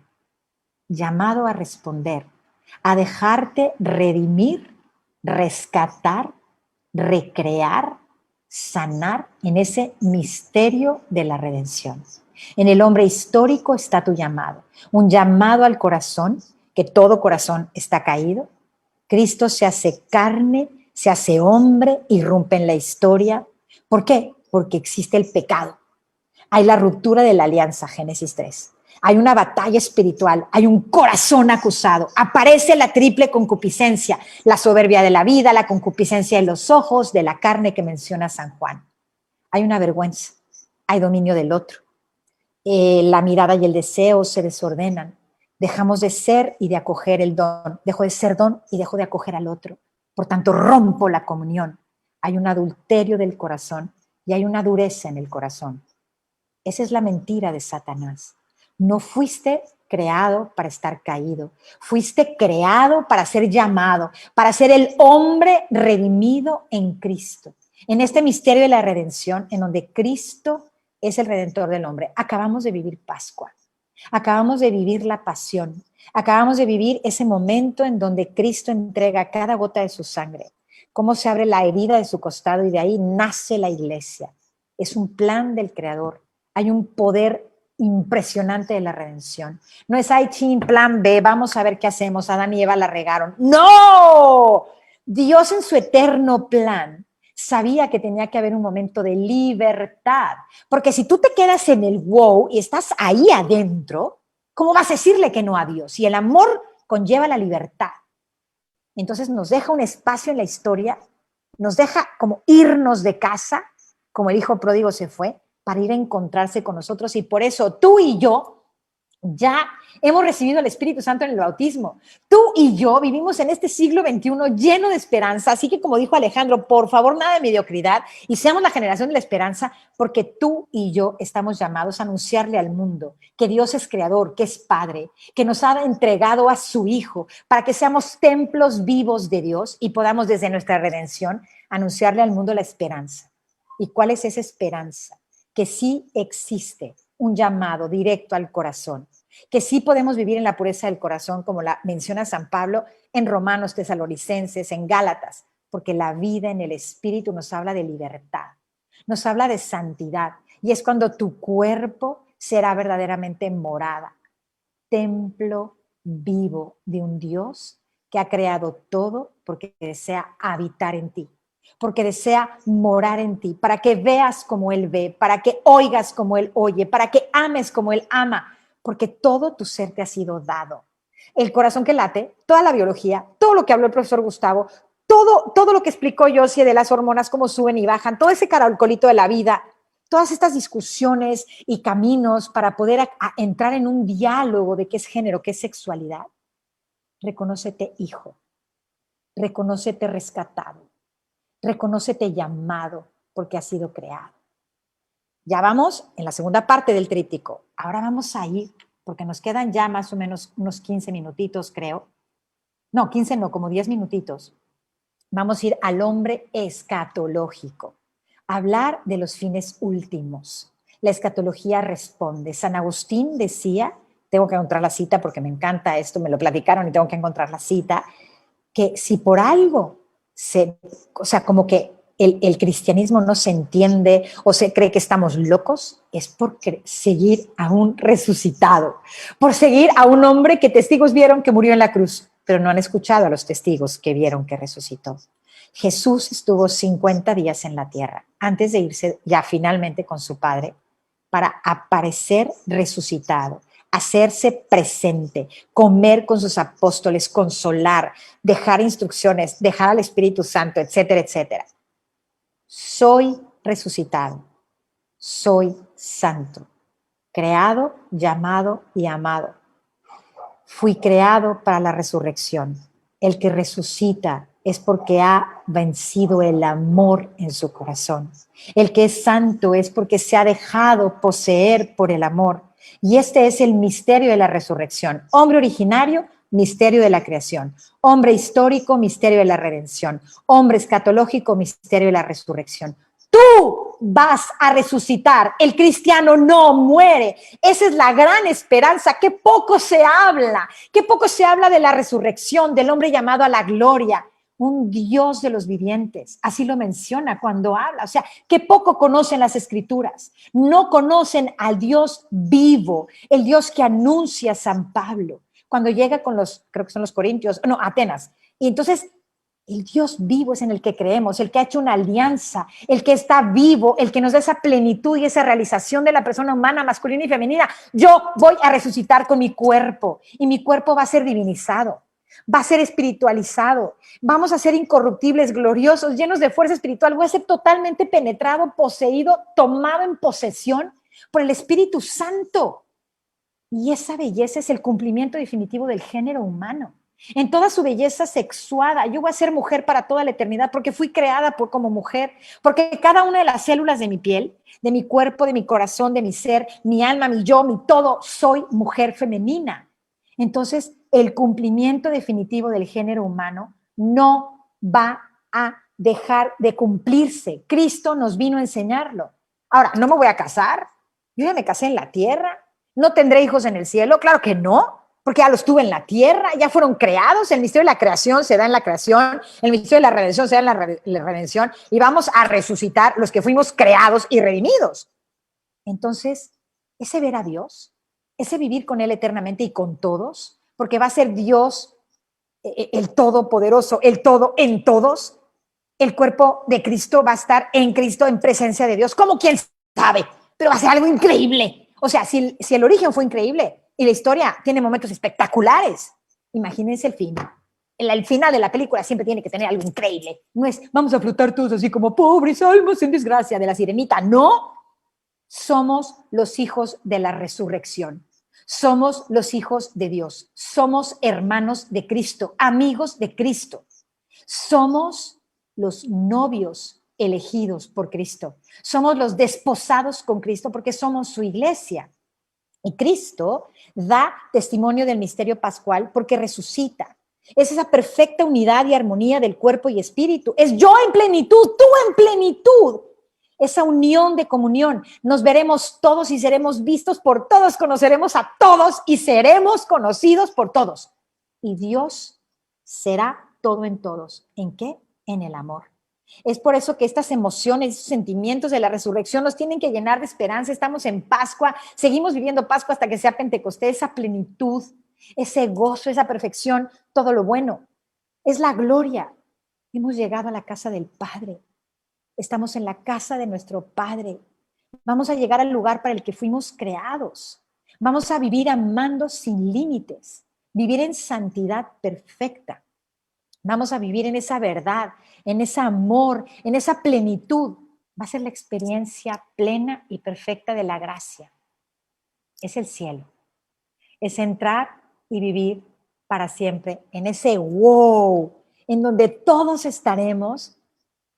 llamado a responder, a dejarte redimir, rescatar, recrear, sanar en ese misterio de la redención. En el hombre histórico está tu llamado, un llamado al corazón, que todo corazón está caído. Cristo se hace carne, se hace hombre, irrumpe en la historia. ¿Por qué? Porque existe el pecado. Hay la ruptura de la alianza, Génesis 3. Hay una batalla espiritual, hay un corazón acusado, aparece la triple concupiscencia, la soberbia de la vida, la concupiscencia de los ojos, de la carne que menciona San Juan. Hay una vergüenza, hay dominio del otro. La mirada y el deseo se desordenan. Dejamos de ser y de acoger el don. Dejo de ser don y dejo de acoger al otro. Por tanto, rompo la comunión. Hay un adulterio del corazón y hay una dureza en el corazón. Esa es la mentira de Satanás. No fuiste creado para estar caído. Fuiste creado para ser llamado, para ser el hombre redimido en Cristo. En este misterio de la redención, en donde Cristo es el redentor del hombre. Acabamos de vivir Pascua. Acabamos de vivir la pasión. Acabamos de vivir ese momento en donde Cristo entrega cada gota de su sangre. Cómo se abre la herida de su costado y de ahí nace la iglesia. Es un plan del Creador. Hay un poder impresionante de la redención. No es, ay, chin, plan B, vamos a ver qué hacemos, Adán y Eva la regaron. ¡No! Dios en su eterno plan sabía que tenía que haber un momento de libertad. Porque si tú te quedas en el wow y estás ahí adentro, ¿cómo vas a decirle que no a Dios? Y el amor conlleva la libertad. Entonces nos deja un espacio en la historia, nos deja como irnos de casa, como el hijo pródigo se fue, para ir a encontrarse con nosotros. Y por eso tú y yo ya hemos recibido el Espíritu Santo en el bautismo. Tú y yo vivimos en este siglo XXI lleno de esperanza. Así que, como dijo Alejandro, por favor, nada de mediocridad y seamos la generación de la esperanza, porque tú y yo estamos llamados a anunciarle al mundo que Dios es creador, que es Padre, que nos ha entregado a su Hijo para que seamos templos vivos de Dios y podamos desde nuestra redención anunciarle al mundo la esperanza. ¿Y cuál es esa esperanza? Que sí existe un llamado directo al corazón, que sí podemos vivir en la pureza del corazón, como la menciona San Pablo en Romanos, Tesalonicenses, en Gálatas, porque la vida en el Espíritu nos habla de libertad, nos habla de santidad, y es cuando tu cuerpo será verdaderamente morada, templo vivo de un Dios que ha creado todo porque desea habitar en ti, porque desea morar en ti, para que veas como Él ve, para que oigas como Él oye, para que ames como Él ama, porque todo tu ser te ha sido dado. El corazón que late, toda la biología, todo lo que habló el profesor Gustavo, todo lo que explicó Josie de las hormonas, cómo suben y bajan, todo ese caracolito de la vida, todas estas discusiones y caminos para poder entrar en un diálogo de qué es género, qué es sexualidad. Reconócete hijo, reconócete rescatado, reconócete llamado porque has sido creado. Ya vamos en la segunda parte del tríptico. Ahora vamos a ir, porque nos quedan ya más o menos unos 15 minutitos, creo. No, 15 no, como 10 minutitos. Vamos a ir al hombre escatológico. Hablar de los fines últimos. la escatología responde. San Agustín decía, tengo que encontrar la cita porque me encanta esto, me lo platicaron y tengo que encontrar la cita, que si por algo o sea, como que el cristianismo no se entiende o se cree que estamos locos, es por seguir a un resucitado, por seguir a un hombre que testigos vieron que murió en la cruz, pero no han escuchado a los testigos que vieron que resucitó. Jesús estuvo 50 días en la tierra antes de irse ya finalmente con su Padre para aparecer resucitado, hacerse presente, comer con sus apóstoles, consolar, dejar instrucciones, dejar al Espíritu Santo, etcétera, etcétera. Soy resucitado, soy santo, creado, llamado y amado. Fui creado para la resurrección. El que resucita es porque ha vencido el amor en su corazón. El que es santo es porque se ha dejado poseer por el amor. Y este es el misterio de la resurrección. Hombre originario, misterio de la creación. Hombre histórico, misterio de la redención. Hombre escatológico, misterio de la resurrección. Tú vas a resucitar. El cristiano no muere. Esa es la gran esperanza. Qué poco se habla de la resurrección, del hombre llamado a la gloria. Un Dios de los vivientes, así lo menciona cuando habla. O sea, qué poco conocen las escrituras. No conocen al Dios vivo, el Dios que anuncia San Pablo cuando llega con creo que son los Corintios, no, Atenas. Y entonces el Dios vivo es en el que creemos, el que ha hecho una alianza, el que está vivo, el que nos da esa plenitud y esa realización de la persona humana, masculina y femenina. Yo voy a resucitar con mi cuerpo y mi cuerpo va a ser divinizado, va a ser espiritualizado, vamos a ser incorruptibles, gloriosos, llenos de fuerza espiritual, voy a ser totalmente penetrado, poseído, tomado en posesión por el Espíritu Santo. Y esa belleza es el cumplimiento definitivo del género humano. En toda su belleza sexuada, yo voy a ser mujer para toda la eternidad porque fui creada como mujer, porque cada una de las células de mi piel, de mi cuerpo, de mi corazón, de mi ser, mi alma, mi yo, mi todo, soy mujer femenina. Entonces, el cumplimiento definitivo del género humano no va a dejar de cumplirse. Cristo nos vino a enseñarlo. Ahora, ¿no me voy a casar? Yo ya me casé en la tierra. ¿No tendré hijos en el cielo? Claro que no, porque ya los tuve en la tierra, ya fueron creados. El misterio de la creación se da en la creación, el misterio de la redención se da en la redención, y vamos a resucitar los que fuimos creados y redimidos. Entonces, ese ver a Dios, ese vivir con Él eternamente y con todos, porque va a ser Dios el todopoderoso, el todo en todos. El cuerpo de Cristo va a estar en Cristo, en presencia de Dios, como quien sabe, pero va a ser algo increíble. O sea, si el origen fue increíble y la historia tiene momentos espectaculares, imagínense el final. El final de la película siempre tiene que tener algo increíble. No es, vamos a flotar todos así como pobres almas en desgracia de la sirenita. No, somos los hijos de la resurrección. Somos los hijos de Dios. Somos hermanos de Cristo, amigos de Cristo. Somos los novios elegidos por Cristo. Somos los desposados con Cristo porque somos su iglesia. Y Cristo da testimonio del misterio pascual porque resucita. Es esa perfecta unidad y armonía del cuerpo y espíritu. Es yo en plenitud, tú en plenitud. Esa unión de comunión. Nos veremos todos y seremos vistos por todos, conoceremos a todos y seremos conocidos por todos. Y Dios será todo en todos. ¿En qué? En el amor. Es por eso que estas emociones, esos sentimientos de la resurrección nos tienen que llenar de esperanza. Estamos en Pascua, seguimos viviendo Pascua hasta que sea Pentecostés, esa plenitud, ese gozo, esa perfección, todo lo bueno. Es la gloria. Hemos llegado a la casa del Padre. Estamos en la casa de nuestro Padre. Vamos a llegar al lugar para el que fuimos creados. Vamos a vivir amando sin límites, vivir en santidad perfecta. Vamos a vivir en esa verdad, en ese amor, en esa plenitud. Va a ser la experiencia plena y perfecta de la gracia. Es el cielo. Es entrar y vivir para siempre en ese wow, en donde todos estaremos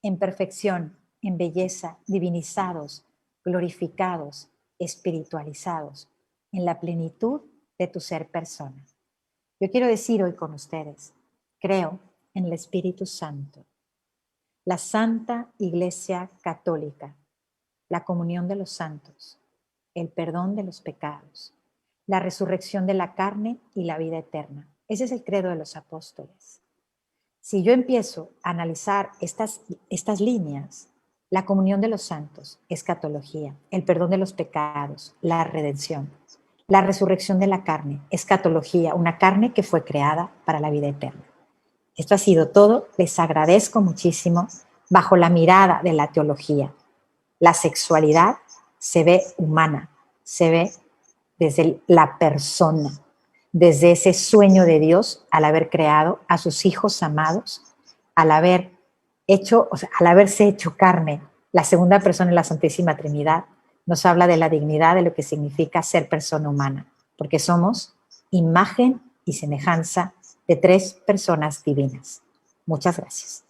en perfección, en belleza, divinizados, glorificados, espiritualizados, en la plenitud de tu ser persona. Yo quiero decir hoy con ustedes, creo en el Espíritu Santo, la Santa Iglesia Católica, la comunión de los santos, el perdón de los pecados, la resurrección de la carne y la vida eterna. Ese es el credo de los apóstoles. Si yo empiezo a analizar estas líneas, la comunión de los santos, escatología, el perdón de los pecados, la redención, la resurrección de la carne, escatología, una carne que fue creada para la vida eterna. Esto ha sido todo. Les agradezco muchísimo bajo la mirada de la teología. La sexualidad se ve humana, se ve desde la persona, desde ese sueño de Dios al haber creado a sus hijos amados, al haber hecho, al haberse hecho carne. La segunda persona de la Santísima Trinidad nos habla de la dignidad de lo que significa ser persona humana, porque somos imagen y semejanza de 3 personas divinas. Muchas gracias.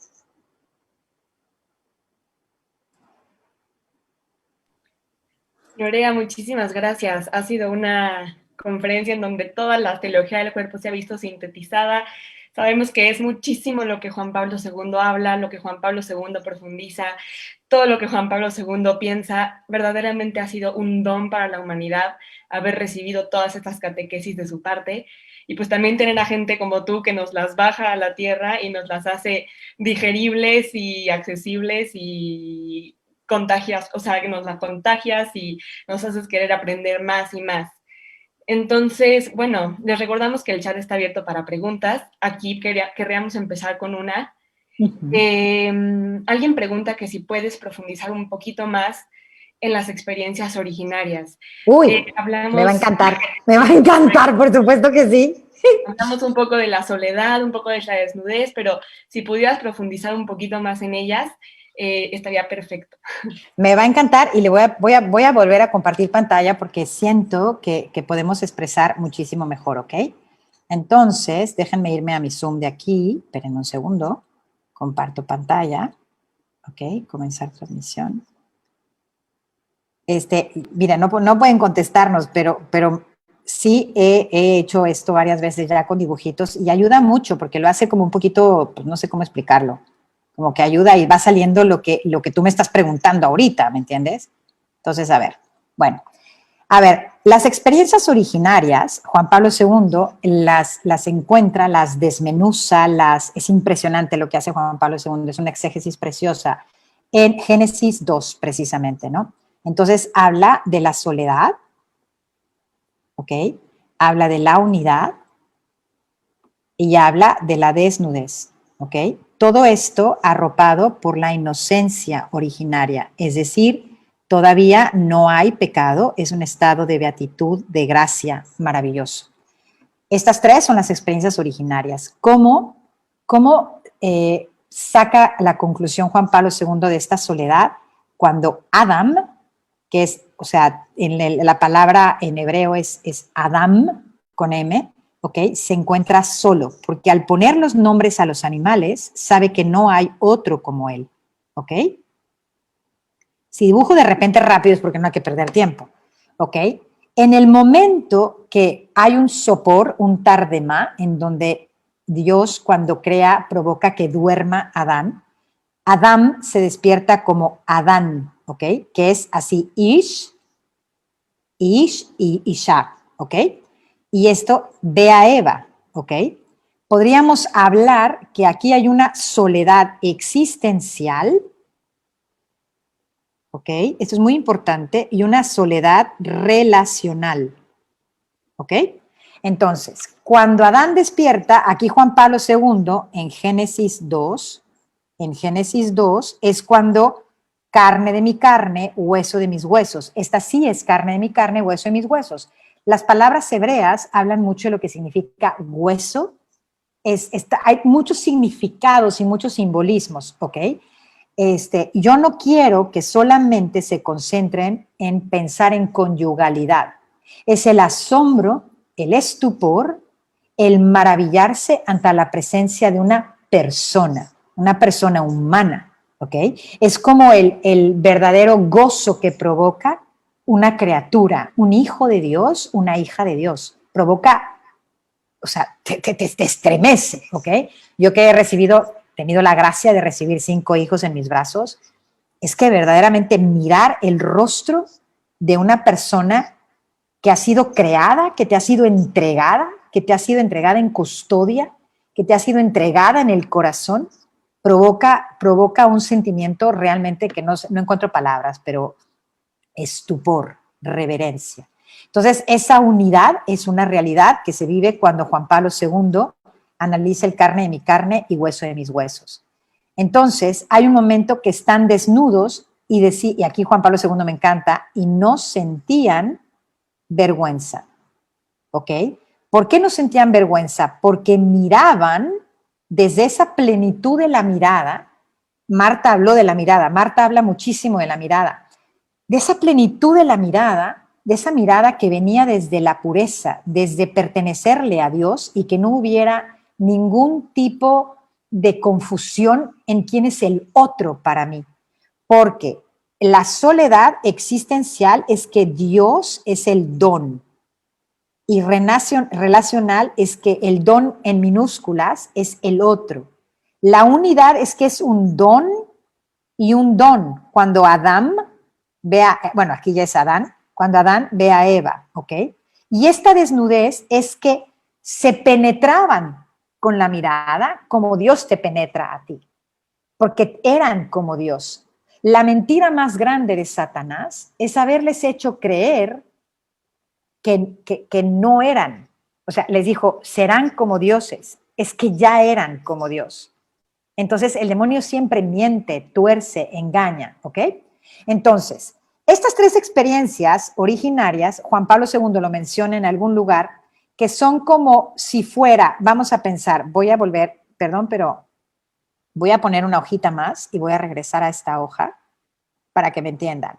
Lorea, muchísimas gracias. Ha sido una conferencia en donde toda la teología del cuerpo se ha visto sintetizada. Sabemos que es muchísimo lo que Juan Pablo II habla, lo que Juan Pablo II profundiza, todo lo que Juan Pablo II piensa. Verdaderamente ha sido un don para la humanidad haber recibido todas estas catequesis de su parte. Y pues también tener a gente como tú que nos las baja a la tierra y nos las hace digeribles y accesibles y contagias, o sea, que nos las contagias y nos haces querer aprender más y más. Entonces, bueno, les recordamos que el chat está abierto para preguntas. Aquí querríamos empezar con una. Alguien pregunta que si puedes profundizar un poquito más en las experiencias originarias. Uy, me va a encantar, por supuesto que sí. Hablamos un poco de la soledad, un poco de la desnudez, pero si pudieras profundizar un poquito más en ellas, estaría perfecto. Me va a encantar y le voy a volver a compartir pantalla porque siento que podemos expresar muchísimo mejor, ¿ok? Entonces, déjenme irme a mi Zoom de aquí, esperen un segundo, comparto pantalla, ¿ok? Comenzar transmisión. Mira, no pueden contestarnos, pero sí he hecho esto varias veces ya con dibujitos y ayuda mucho porque lo hace como un poquito, pues no sé cómo explicarlo, como que ayuda y va saliendo lo que tú me estás preguntando ahorita, ¿me entiendes? Entonces, las experiencias originarias, Juan Pablo II las encuentra, las desmenuza, es impresionante lo que hace Juan Pablo II, es una exégesis preciosa en Génesis 2, precisamente, ¿no? Entonces, habla de la soledad, ¿ok? Habla de la unidad y habla de la desnudez, ¿ok? Todo esto arropado por la inocencia originaria, es decir, todavía no hay pecado, es un estado de beatitud, de gracia maravilloso. Estas 3 son las experiencias originarias. ¿Cómo saca la conclusión Juan Pablo II de esta soledad? Cuando Adam, que es, o sea, la palabra en hebreo es Adam, con M, ¿ok? Se encuentra solo, porque al poner los nombres a los animales, sabe que no hay otro como él, ¿ok? Si dibujo de repente rápido es porque no hay que perder tiempo, ¿ok? En el momento que hay un sopor, un tardemá, en donde Dios cuando crea provoca que duerma Adán, Adán se despierta como Adán, ¿ok? Que es así, Ish y Isha, ¿ok? Y esto ve a Eva, ¿ok? Podríamos hablar que aquí hay una soledad existencial, ¿ok? Esto es muy importante, y una soledad relacional, ¿ok? Entonces, cuando Adán despierta, aquí Juan Pablo II, en Génesis 2, es cuando carne de mi carne, hueso de mis huesos. Esta sí es carne de mi carne, hueso de mis huesos. Las palabras hebreas hablan mucho de lo que significa hueso. Hay muchos significados y muchos simbolismos, ¿ok? Yo no quiero que solamente se concentren en pensar en conyugalidad. Es el asombro, el estupor, el maravillarse ante la presencia de una persona humana, ¿ok? Es como el verdadero gozo que provoca una criatura, un hijo de Dios, una hija de Dios. Provoca, o sea, te estremece, ¿ok? Yo que he tenido la gracia de recibir 5 hijos en mis brazos, es que verdaderamente mirar el rostro de una persona que ha sido creada, que te ha sido entregada, que te ha sido entregada en custodia, que te ha sido entregada en el corazón, provoca un sentimiento realmente que no encuentro palabras, pero estupor, reverencia. Entonces, esa unidad es una realidad que se vive cuando Juan Pablo II analiza el carne de mi carne y hueso de mis huesos. Entonces, hay un momento que están desnudos y aquí Juan Pablo II me encanta, y no sentían vergüenza, ¿ok? ¿Por qué no sentían vergüenza? Porque miraban desde esa plenitud de la mirada. Marta habló de la mirada, Marta habla muchísimo de la mirada, de esa plenitud de la mirada, de esa mirada que venía desde la pureza, desde pertenecerle a Dios y que no hubiera ningún tipo de confusión en quién es el otro para mí. Porque la soledad existencial es que Dios es el don y relacional es que el don en minúsculas es el otro. La unidad es que es un don y un don. Cuando Adán bueno, aquí ya es Adán, cuando Adán ve a Eva, ¿ok? Y esta desnudez es que se penetraban con la mirada como Dios te penetra a ti, porque eran como Dios. La mentira más grande de Satanás es haberles hecho creer que no eran. O sea, les dijo, serán como dioses. Es que ya eran como Dios. Entonces, el demonio siempre miente, tuerce, engaña, ¿ok? Entonces, estas tres experiencias originarias, Juan Pablo II lo menciona en algún lugar, que son como si fuera, vamos a pensar, voy a volver, perdón, pero voy a poner una hojita más y voy a regresar a esta hoja para que me entiendan,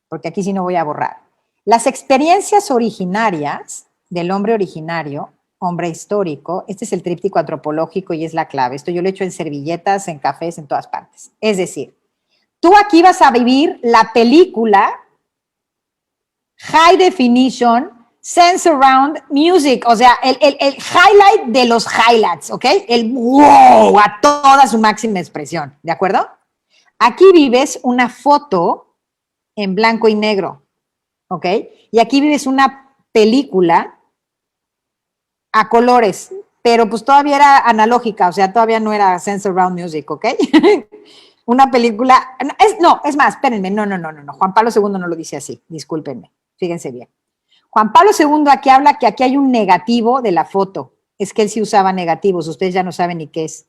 porque aquí sí no voy a borrar. Las experiencias originarias del hombre originario, hombre histórico, este es el tríptico antropológico y es la clave. Esto yo lo he hecho en servilletas, en cafés, en todas partes. Es decir, tú aquí vas a vivir la película High Definition Sense Around Music, o sea, el highlight de los highlights, ¿ok? El wow a toda su máxima expresión, ¿de acuerdo? Aquí vives una foto en blanco y negro, ¿ok? Y aquí vives una película a colores, pero pues todavía era analógica, o sea, todavía no era Sense Around Music, ¿ok? Una película, es más, espérenme, no, Juan Pablo II no lo dice así, discúlpenme, fíjense bien. Juan Pablo II aquí habla que aquí hay un negativo de la foto, es que él sí usaba negativos, ustedes ya no saben ni qué es,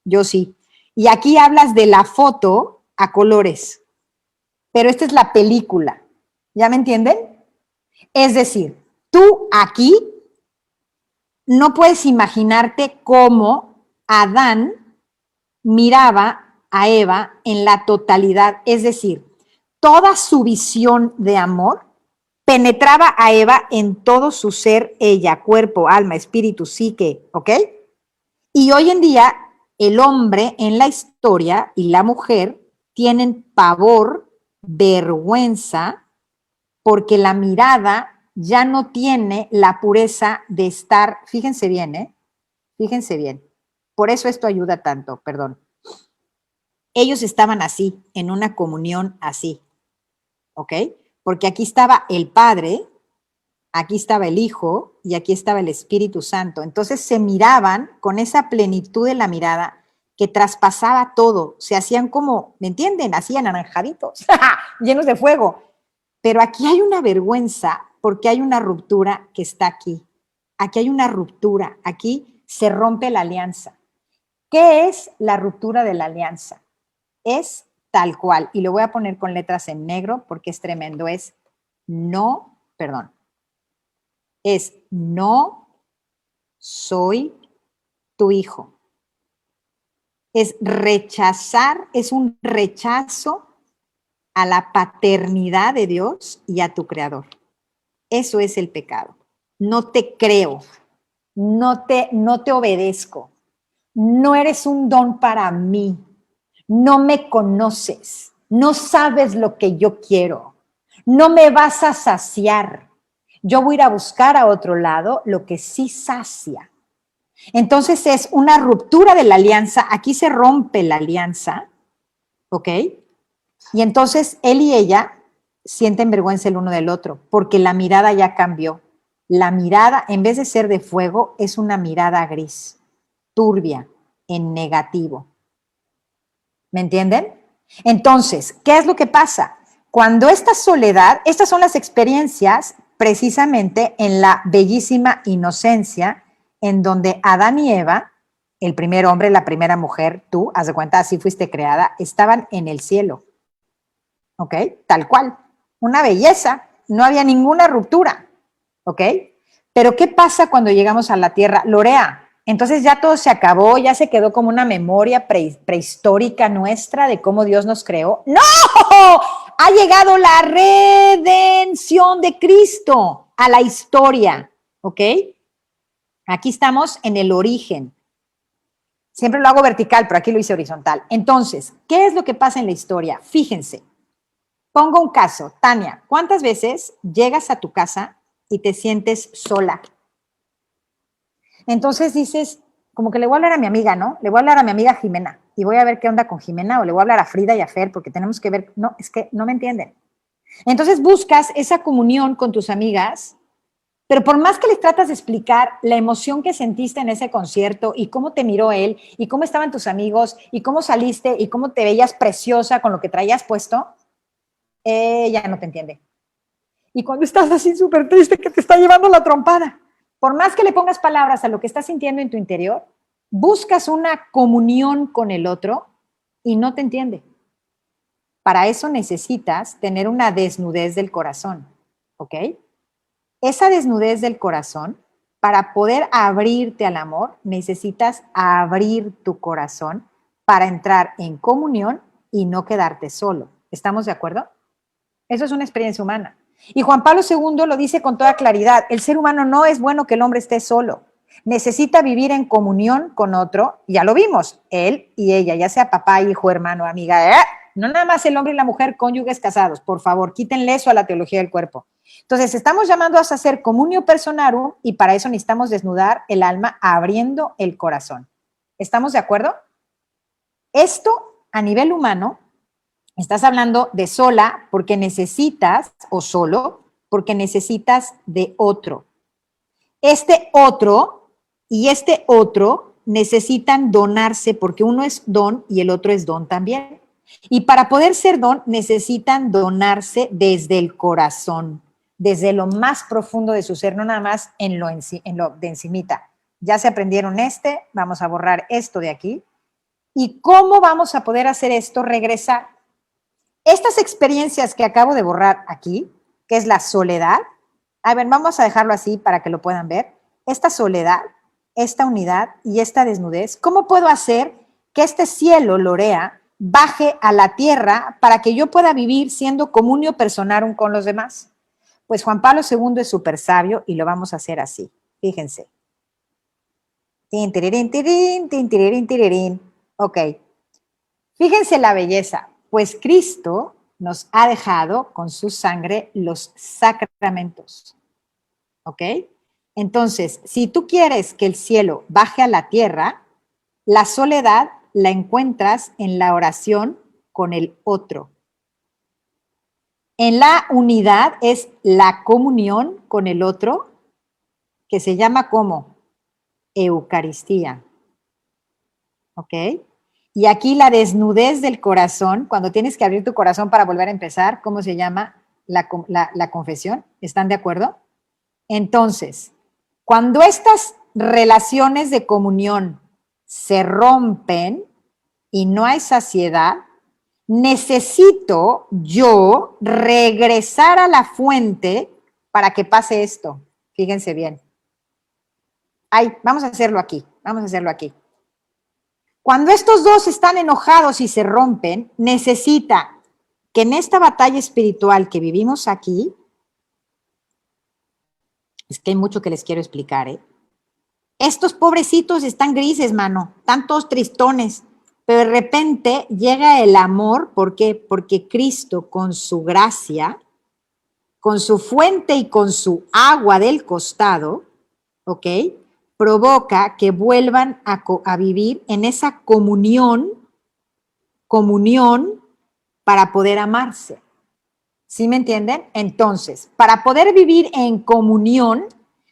yo sí. Y aquí hablas de la foto a colores, pero esta es la película, ¿ya me entienden? Es decir, tú aquí no puedes imaginarte cómo Adán miraba a Eva en la totalidad, es decir, toda su visión de amor penetraba a Eva en todo su ser, ella, cuerpo, alma, espíritu, psique, ¿ok? Y hoy en día el hombre en la historia y la mujer tienen pavor, vergüenza, porque la mirada ya no tiene la pureza de estar, fíjense bien, fíjense bien, por eso esto ayuda tanto, perdón. Ellos estaban así, en una comunión así, ¿ok? Porque aquí estaba el Padre, aquí estaba el Hijo y aquí estaba el Espíritu Santo. Entonces se miraban con esa plenitud de la mirada que traspasaba todo. Se hacían como, ¿me entienden? Hacían anaranjaditos, llenos de fuego. Pero aquí hay una vergüenza porque hay una ruptura que está aquí. Aquí hay una ruptura, aquí se rompe la alianza. ¿Qué es la ruptura de la alianza? Es tal cual, y lo voy a poner con letras en negro porque es tremendo, es no soy tu hijo. Es rechazar, es un rechazo a la paternidad de Dios y a tu creador. Eso es el pecado. No te creo, no te obedezco, no eres un don para mí, no me conoces, no sabes lo que yo quiero, no me vas a saciar. Yo voy a ir a buscar a otro lado lo que sí sacia. Entonces es una ruptura de la alianza, aquí se rompe la alianza, ¿ok? Y entonces él y ella sienten vergüenza el uno del otro, porque la mirada ya cambió. La mirada, en vez de ser de fuego, es una mirada gris, turbia, en negativo. ¿Me entienden? Entonces, ¿qué es lo que pasa? Cuando esta soledad, estas son las experiencias precisamente en la bellísima inocencia, en donde Adán y Eva, el primer hombre, la primera mujer, tú, haz de cuenta, así fuiste creada, estaban en el cielo. ¿Ok? Tal cual. Una belleza, no había ninguna ruptura. ¿Ok? Pero ¿qué pasa cuando llegamos a la tierra? Lorea, entonces ya todo se acabó, ya se quedó como una memoria prehistórica nuestra de cómo Dios nos creó. ¡No! Ha llegado la redención de Cristo a la historia. ¿Ok? Aquí estamos en el origen. Siempre lo hago vertical, pero aquí lo hice horizontal. Entonces, ¿qué es lo que pasa en la historia? Fíjense. Pongo un caso. Tania, ¿cuántas veces llegas a tu casa y te sientes sola? Entonces dices, como que le voy a hablar a mi amiga, ¿no? Le voy a hablar a mi amiga Jimena y voy a ver qué onda con Jimena, o le voy a hablar a Frida y a Fer porque tenemos que ver, no, es que no me entienden. Entonces buscas esa comunión con tus amigas, pero por más que les tratas de explicar la emoción que sentiste en ese concierto y cómo te miró él y cómo estaban tus amigos y cómo saliste y cómo te veías preciosa con lo que traías puesto, ella no te entiende. Y cuando estás así súper triste que te está llevando la trompada, por más que le pongas palabras a lo que estás sintiendo en tu interior, buscas una comunión con el otro y no te entiende. Para eso necesitas tener una desnudez del corazón, ¿ok? Esa desnudez del corazón, para poder abrirte al amor, necesitas abrir tu corazón para entrar en comunión y no quedarte solo. ¿Estamos de acuerdo? Eso es una experiencia humana. Y Juan Pablo II lo dice con toda claridad, el ser humano no es bueno que el hombre esté solo, necesita vivir en comunión con otro, ya lo vimos, él y ella, ya sea papá, hijo, hermano, amiga, no nada más el hombre y la mujer cónyuges casados, por favor, quítenle eso a la teología del cuerpo. Entonces, estamos llamando a hacer comunio personarum y para eso necesitamos desnudar el alma abriendo el corazón. ¿Estamos de acuerdo? Esto a nivel humano. Estás hablando de sola porque necesitas, o solo, porque necesitas de otro. Este otro y este otro necesitan donarse porque uno es don y el otro es don también. Y para poder ser don necesitan donarse desde el corazón, desde lo más profundo de su ser, no nada más en lo de encimita. Ya se aprendieron vamos a borrar esto de aquí. ¿Y cómo vamos a poder hacer esto? Regresar. Estas experiencias que acabo de borrar aquí, que es la soledad, a ver, vamos a dejarlo así para que lo puedan ver. Esta soledad, esta unidad y esta desnudez, ¿cómo puedo hacer que este cielo, Lorea, baje a la tierra para que yo pueda vivir siendo comunio personarum con los demás? Pues Juan Pablo II es súper sabio y lo vamos a hacer así. Fíjense. Tin, tirirín, tirín, tin, tirirín, tirirín. Ok. Fíjense la belleza. Pues Cristo nos ha dejado con su sangre los sacramentos. ¿Ok? Entonces, si tú quieres que el cielo baje a la tierra, la soledad la encuentras en la oración con el otro. En la unidad es la comunión con el otro, que se llama ¿cómo? Eucaristía. ¿Ok? Y aquí la desnudez del corazón, cuando tienes que abrir tu corazón para volver a empezar, ¿cómo se llama la confesión? ¿Están de acuerdo? Entonces, cuando estas relaciones de comunión se rompen y no hay saciedad, necesito yo regresar a la fuente para que pase esto. Fíjense bien. Ay, vamos a hacerlo aquí, vamos a hacerlo aquí. Cuando estos dos están enojados y se rompen, necesita que en esta batalla espiritual que vivimos aquí, es que hay mucho que les quiero explicar, ¿eh? Estos pobrecitos están grises, mano, están todos tristones, pero de repente llega el amor, ¿por qué? Porque Cristo con su gracia, con su fuente y con su agua del costado, ¿ok?, provoca que vuelvan a vivir en esa comunión para poder amarse. ¿Sí me entienden? Entonces, para poder vivir en comunión,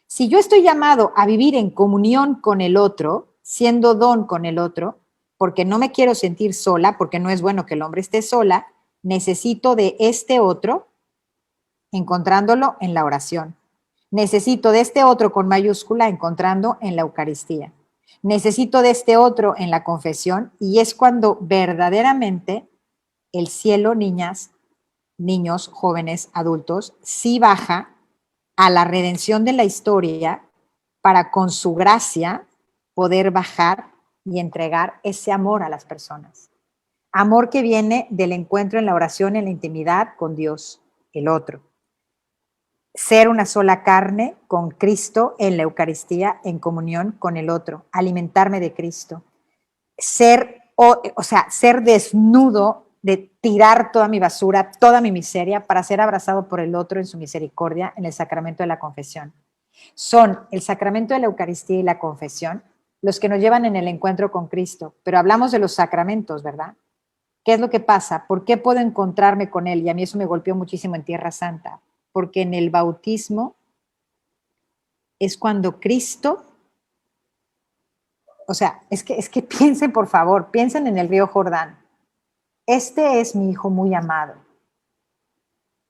si yo estoy llamado a vivir en comunión con el otro, siendo don con el otro, porque no me quiero sentir sola, porque no es bueno que el hombre esté sola, necesito de este otro encontrándolo en la oración. Necesito de este otro con mayúscula encontrando en la Eucaristía. Necesito de este otro en la confesión y es cuando verdaderamente el cielo, niñas, niños, jóvenes, adultos, sí baja a la redención de la historia para con su gracia poder bajar y entregar ese amor a las personas. Amor que viene del encuentro en la oración, en la intimidad con Dios, el otro. Ser una sola carne con Cristo en la Eucaristía, en comunión con el otro, alimentarme de Cristo. Ser, o sea, ser desnudo, de tirar toda mi basura, toda mi miseria, para ser abrazado por el otro en su misericordia en el sacramento de la confesión. Son el sacramento de la Eucaristía y la confesión los que nos llevan en el encuentro con Cristo, pero hablamos de los sacramentos, ¿verdad? ¿Qué es lo que pasa? ¿Por qué puedo encontrarme con Él? Y a mí eso me golpeó muchísimo en Tierra Santa, porque en el bautismo es cuando Cristo, o sea, es que piensen, por favor, piensen en el río Jordán. Este es mi hijo muy amado.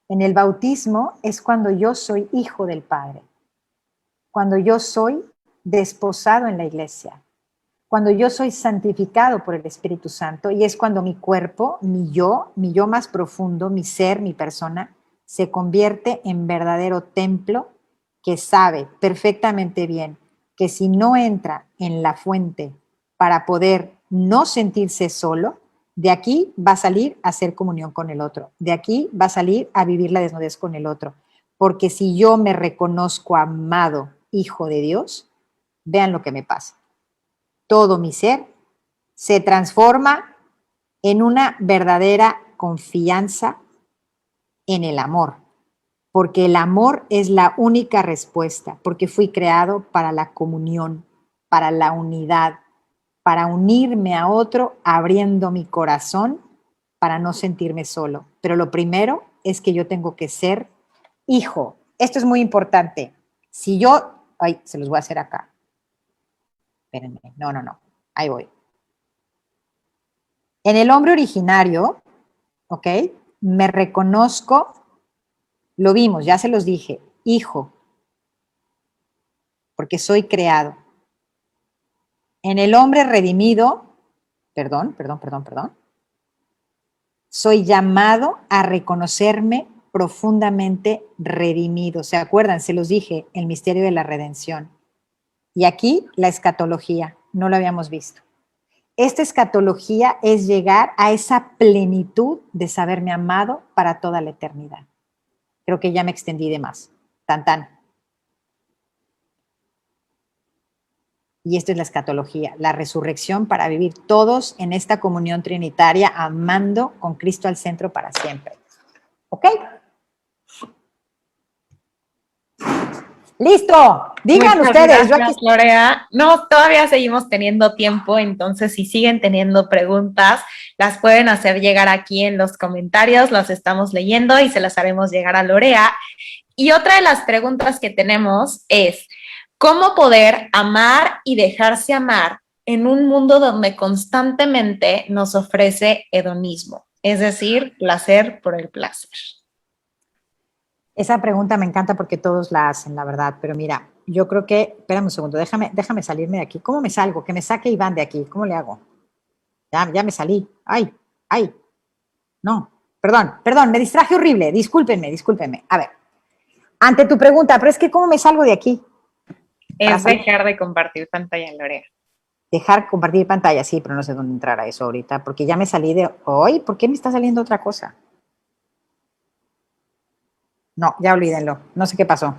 En el bautismo es cuando yo soy hijo del Padre, cuando yo soy desposado en la iglesia, cuando yo soy santificado por el Espíritu Santo, y es cuando mi cuerpo, mi yo más profundo, mi ser, mi persona, se convierte en verdadero templo que sabe perfectamente bien que si no entra en la fuente para poder no sentirse solo, de aquí va a salir a hacer comunión con el otro, de aquí va a salir a vivir la desnudez con el otro, porque si yo me reconozco amado hijo de Dios, vean lo que me pasa. Todo mi ser se transforma en una verdadera confianza en el amor, porque el amor es la única respuesta, porque fui creado para la comunión, para la unidad, para unirme a otro, abriendo mi corazón para no sentirme solo. Pero lo primero es que yo tengo que ser hijo. Esto es muy importante. Si yo, ay, se los voy a hacer acá. Espérenme, no, ahí voy. En el hombre originario, ¿ok? Me reconozco, lo vimos, ya se los dije, hijo, porque soy creado. En el hombre redimido, perdón, soy llamado a reconocerme profundamente redimido. ¿Se acuerdan? Se los dije, el misterio de la redención. Y aquí la escatología, no lo habíamos visto. Esta escatología es llegar a esa plenitud de saberme amado para toda la eternidad. Creo que ya me extendí de más. Tan, tan. Y esto es la escatología, la resurrección para vivir todos en esta comunión trinitaria, amando con Cristo al centro para siempre. ¿Ok? ¡Listo! Digan Muchas ustedes. gracias, Lorea. No, todavía seguimos teniendo tiempo, entonces si siguen teniendo preguntas, las pueden hacer llegar aquí en los comentarios, las estamos leyendo y se las haremos llegar a Lorea. Y otra de las preguntas que tenemos es, ¿cómo poder amar y dejarse amar en un mundo donde constantemente nos ofrece hedonismo? Es decir, placer por el placer. Esa pregunta me encanta porque todos la hacen, la verdad. Pero mira, yo creo que, espérame un segundo, déjame salirme de aquí. ¿Cómo me salgo? Que me saque Iván de aquí. ¿Cómo le hago? Ya me salí. Ay. No, perdón, me distraje horrible. Discúlpenme. A ver, ante tu pregunta, pero es que ¿cómo me salgo de aquí? Es dejar de compartir pantalla, Lorea. Dejar compartir pantalla, sí, pero no sé dónde entrar a eso ahorita, porque ya me salí de hoy. ¿Por qué me está saliendo otra cosa? No, ya olvídenlo. No sé qué pasó.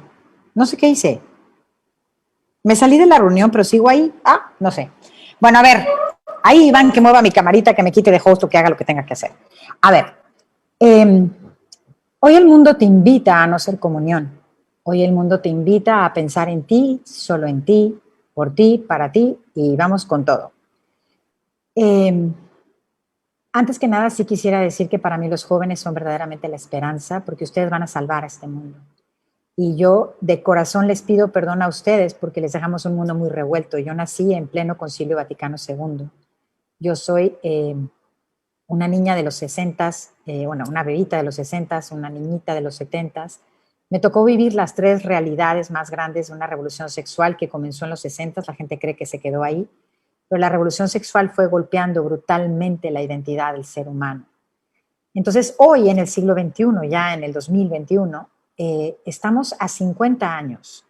No sé qué hice. Me salí de la reunión, pero sigo ahí. No sé. Bueno, a ver. Ahí, Iván, que mueva mi camarita, que me quite de host o que haga lo que tenga que hacer. A ver. Hoy el mundo te invita a no ser comunión. Hoy el mundo te invita a pensar en ti, solo en ti, por ti, para ti, y vamos con todo. Antes que nada, sí quisiera decir que para mí los jóvenes son verdaderamente la esperanza, porque ustedes van a salvar a este mundo. Y yo de corazón les pido perdón a ustedes porque les dejamos un mundo muy revuelto. Yo nací en pleno Concilio Vaticano II. Yo soy una niña de los 60, bueno, una bebita de los 60, una niñita de los 70. Me tocó vivir las tres realidades más grandes de una revolución sexual que comenzó en los 60. La gente cree que se quedó ahí, pero la revolución sexual fue golpeando brutalmente la identidad del ser humano. Entonces, hoy en el siglo XXI, ya en el 2021, estamos a 50 años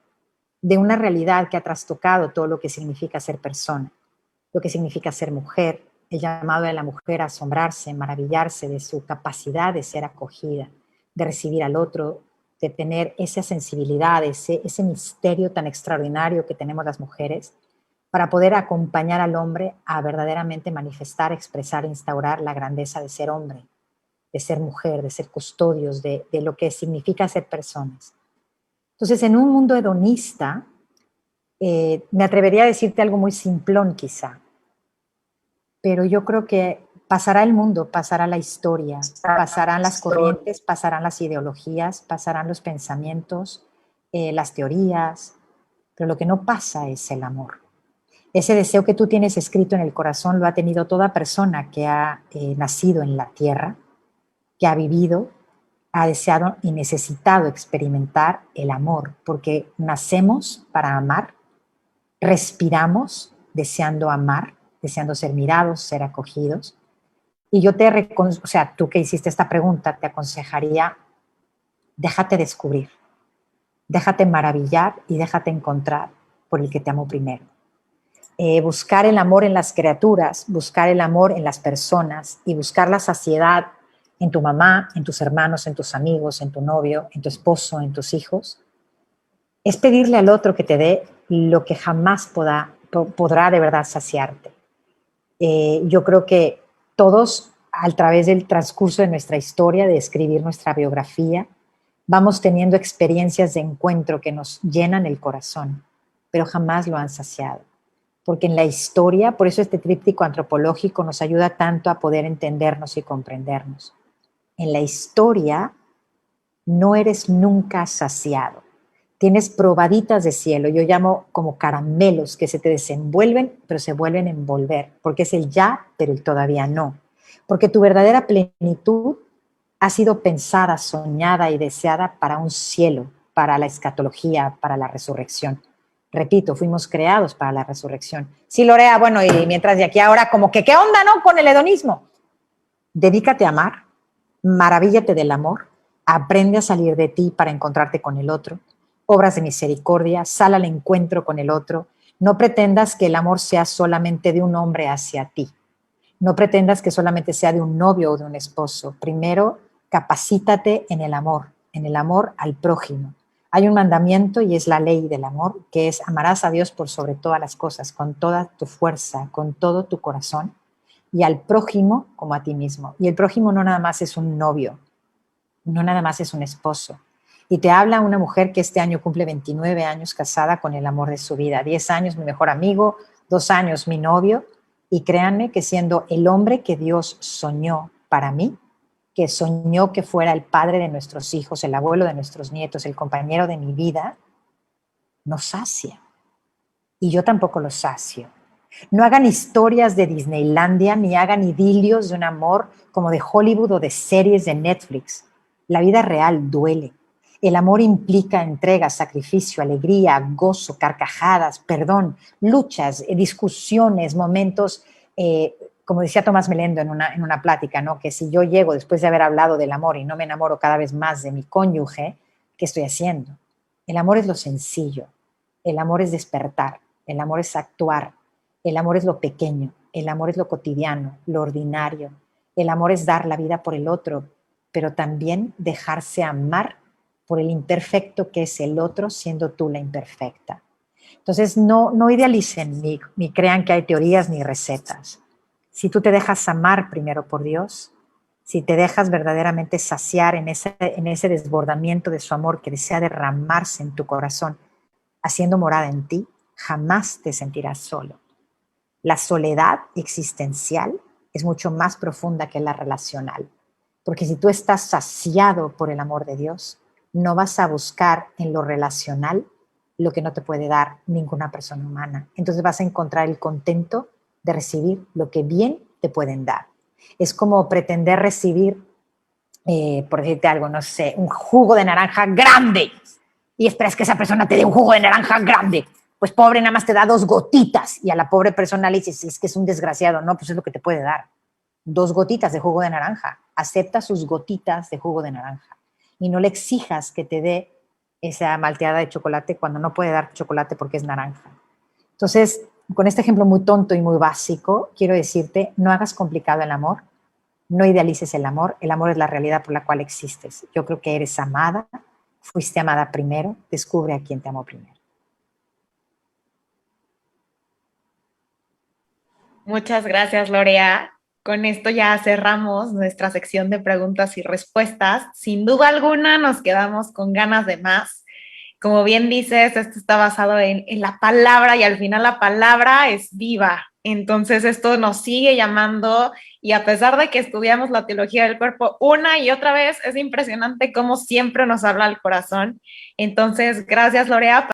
de una realidad que ha trastocado todo lo que significa ser persona, lo que significa ser mujer, el llamado de la mujer a asombrarse, maravillarse de su capacidad de ser acogida, de recibir al otro, de tener esa sensibilidad, ese misterio tan extraordinario que tenemos las mujeres, para poder acompañar al hombre a verdaderamente manifestar, expresar, instaurar la grandeza de ser hombre, de ser mujer, de ser custodios, de lo que significa ser personas. Entonces, en un mundo hedonista, me atrevería a decirte algo muy simplón quizá, pero yo creo que pasará el mundo, pasará la historia, pasarán las corrientes, pasarán las ideologías, pasarán los pensamientos, las teorías, pero lo que no pasa es el amor. Ese deseo que tú tienes escrito en el corazón lo ha tenido toda persona que ha nacido en la tierra, que ha vivido, ha deseado y necesitado experimentar el amor, porque nacemos para amar, respiramos deseando amar, deseando ser mirados, ser acogidos. Y yo o sea, tú que hiciste esta pregunta, te aconsejaría, déjate descubrir, déjate maravillar y déjate encontrar por el que te amó primero. Buscar el amor en las criaturas, buscar el amor en las personas y buscar la saciedad en tu mamá, en tus hermanos, en tus amigos, en tu novio, en tu esposo, en tus hijos, es pedirle al otro que te dé lo que jamás podrá de verdad saciarte. Yo creo que todos, a través del transcurso de nuestra historia, de escribir nuestra biografía, vamos teniendo experiencias de encuentro que nos llenan el corazón, pero jamás lo han saciado. Porque en la historia, por eso este tríptico antropológico nos ayuda tanto a poder entendernos y comprendernos. En la historia no eres nunca saciado. Tienes probaditas de cielo, yo llamo como caramelos que se te desenvuelven, pero se vuelven a envolver, porque es el ya, pero el todavía no. Porque tu verdadera plenitud ha sido pensada, soñada y deseada para un cielo, para la escatología, para la resurrección. Repito, fuimos creados para la resurrección. Sí, Lorea, bueno, y mientras de aquí a ahora, como que, ¿qué onda, no? Con el hedonismo. Dedícate a amar, maravíllate del amor, aprende a salir de ti para encontrarte con el otro, obras de misericordia, sal al encuentro con el otro. No pretendas que el amor sea solamente de un hombre hacia ti. No pretendas que solamente sea de un novio o de un esposo. Primero, capacítate en el amor al prójimo. Hay un mandamiento y es la ley del amor, que es amarás a Dios por sobre todas las cosas, con toda tu fuerza, con todo tu corazón, y al prójimo como a ti mismo. Y el prójimo no nada más es un novio, no nada más es un esposo. Y te habla una mujer que este año cumple 29 años casada con el amor de su vida, 10 años mi mejor amigo, 2 años mi novio, y créanme que siendo el hombre que Dios soñó para mí, que soñó que fuera el padre de nuestros hijos, el abuelo de nuestros nietos, el compañero de mi vida, nos sacia. Y yo tampoco lo sacio. No hagan historias de Disneylandia, ni hagan idilios de un amor como de Hollywood o de series de Netflix. La vida real duele. El amor implica entrega, sacrificio, alegría, gozo, carcajadas, perdón, luchas, discusiones, momentos, como decía Tomás Melendo en una plática, ¿no? Que si yo llego después de haber hablado del amor y no me enamoro cada vez más de mi cónyuge, ¿qué estoy haciendo? El amor es lo sencillo, el amor es despertar, el amor es actuar, el amor es lo pequeño, el amor es lo cotidiano, lo ordinario, el amor es dar la vida por el otro, pero también dejarse amar por el imperfecto que es el otro, siendo tú la imperfecta. Entonces, no idealicen ni crean que hay teorías ni recetas. Si tú te dejas amar primero por Dios, si te dejas verdaderamente saciar en ese desbordamiento de su amor que desea derramarse en tu corazón, haciendo morada en ti, jamás te sentirás solo. La soledad existencial es mucho más profunda que la relacional. Porque si tú estás saciado por el amor de Dios, no vas a buscar en lo relacional lo que no te puede dar ninguna persona humana. Entonces vas a encontrar el contento de recibir lo que bien te pueden dar. Es como pretender recibir, por decirte algo, no sé, un jugo de naranja grande y esperas que esa persona te dé un jugo de naranja grande. Pues pobre, nada más te da 2 gotitas y a la pobre persona le dices, es que es un desgraciado. No, pues es lo que te puede dar. 2 gotitas de jugo de naranja. Acepta sus gotitas de jugo de naranja y no le exijas que te dé esa malteada de chocolate cuando no puede dar chocolate porque es naranja. Entonces, con este ejemplo muy tonto y muy básico, quiero decirte, no hagas complicado el amor, no idealices el amor es la realidad por la cual existes. Yo creo que eres amada, fuiste amada primero, descubre a quién te amó primero. Muchas gracias, Lorea. Con esto ya cerramos nuestra sección de preguntas y respuestas. Sin duda alguna nos quedamos con ganas de más. Como bien dices, esto está basado en la palabra y al final la palabra es viva. Entonces esto nos sigue llamando y a pesar de que estudiamos la teología del cuerpo una y otra vez, es impresionante cómo siempre nos habla al corazón. Entonces, gracias, Lorea.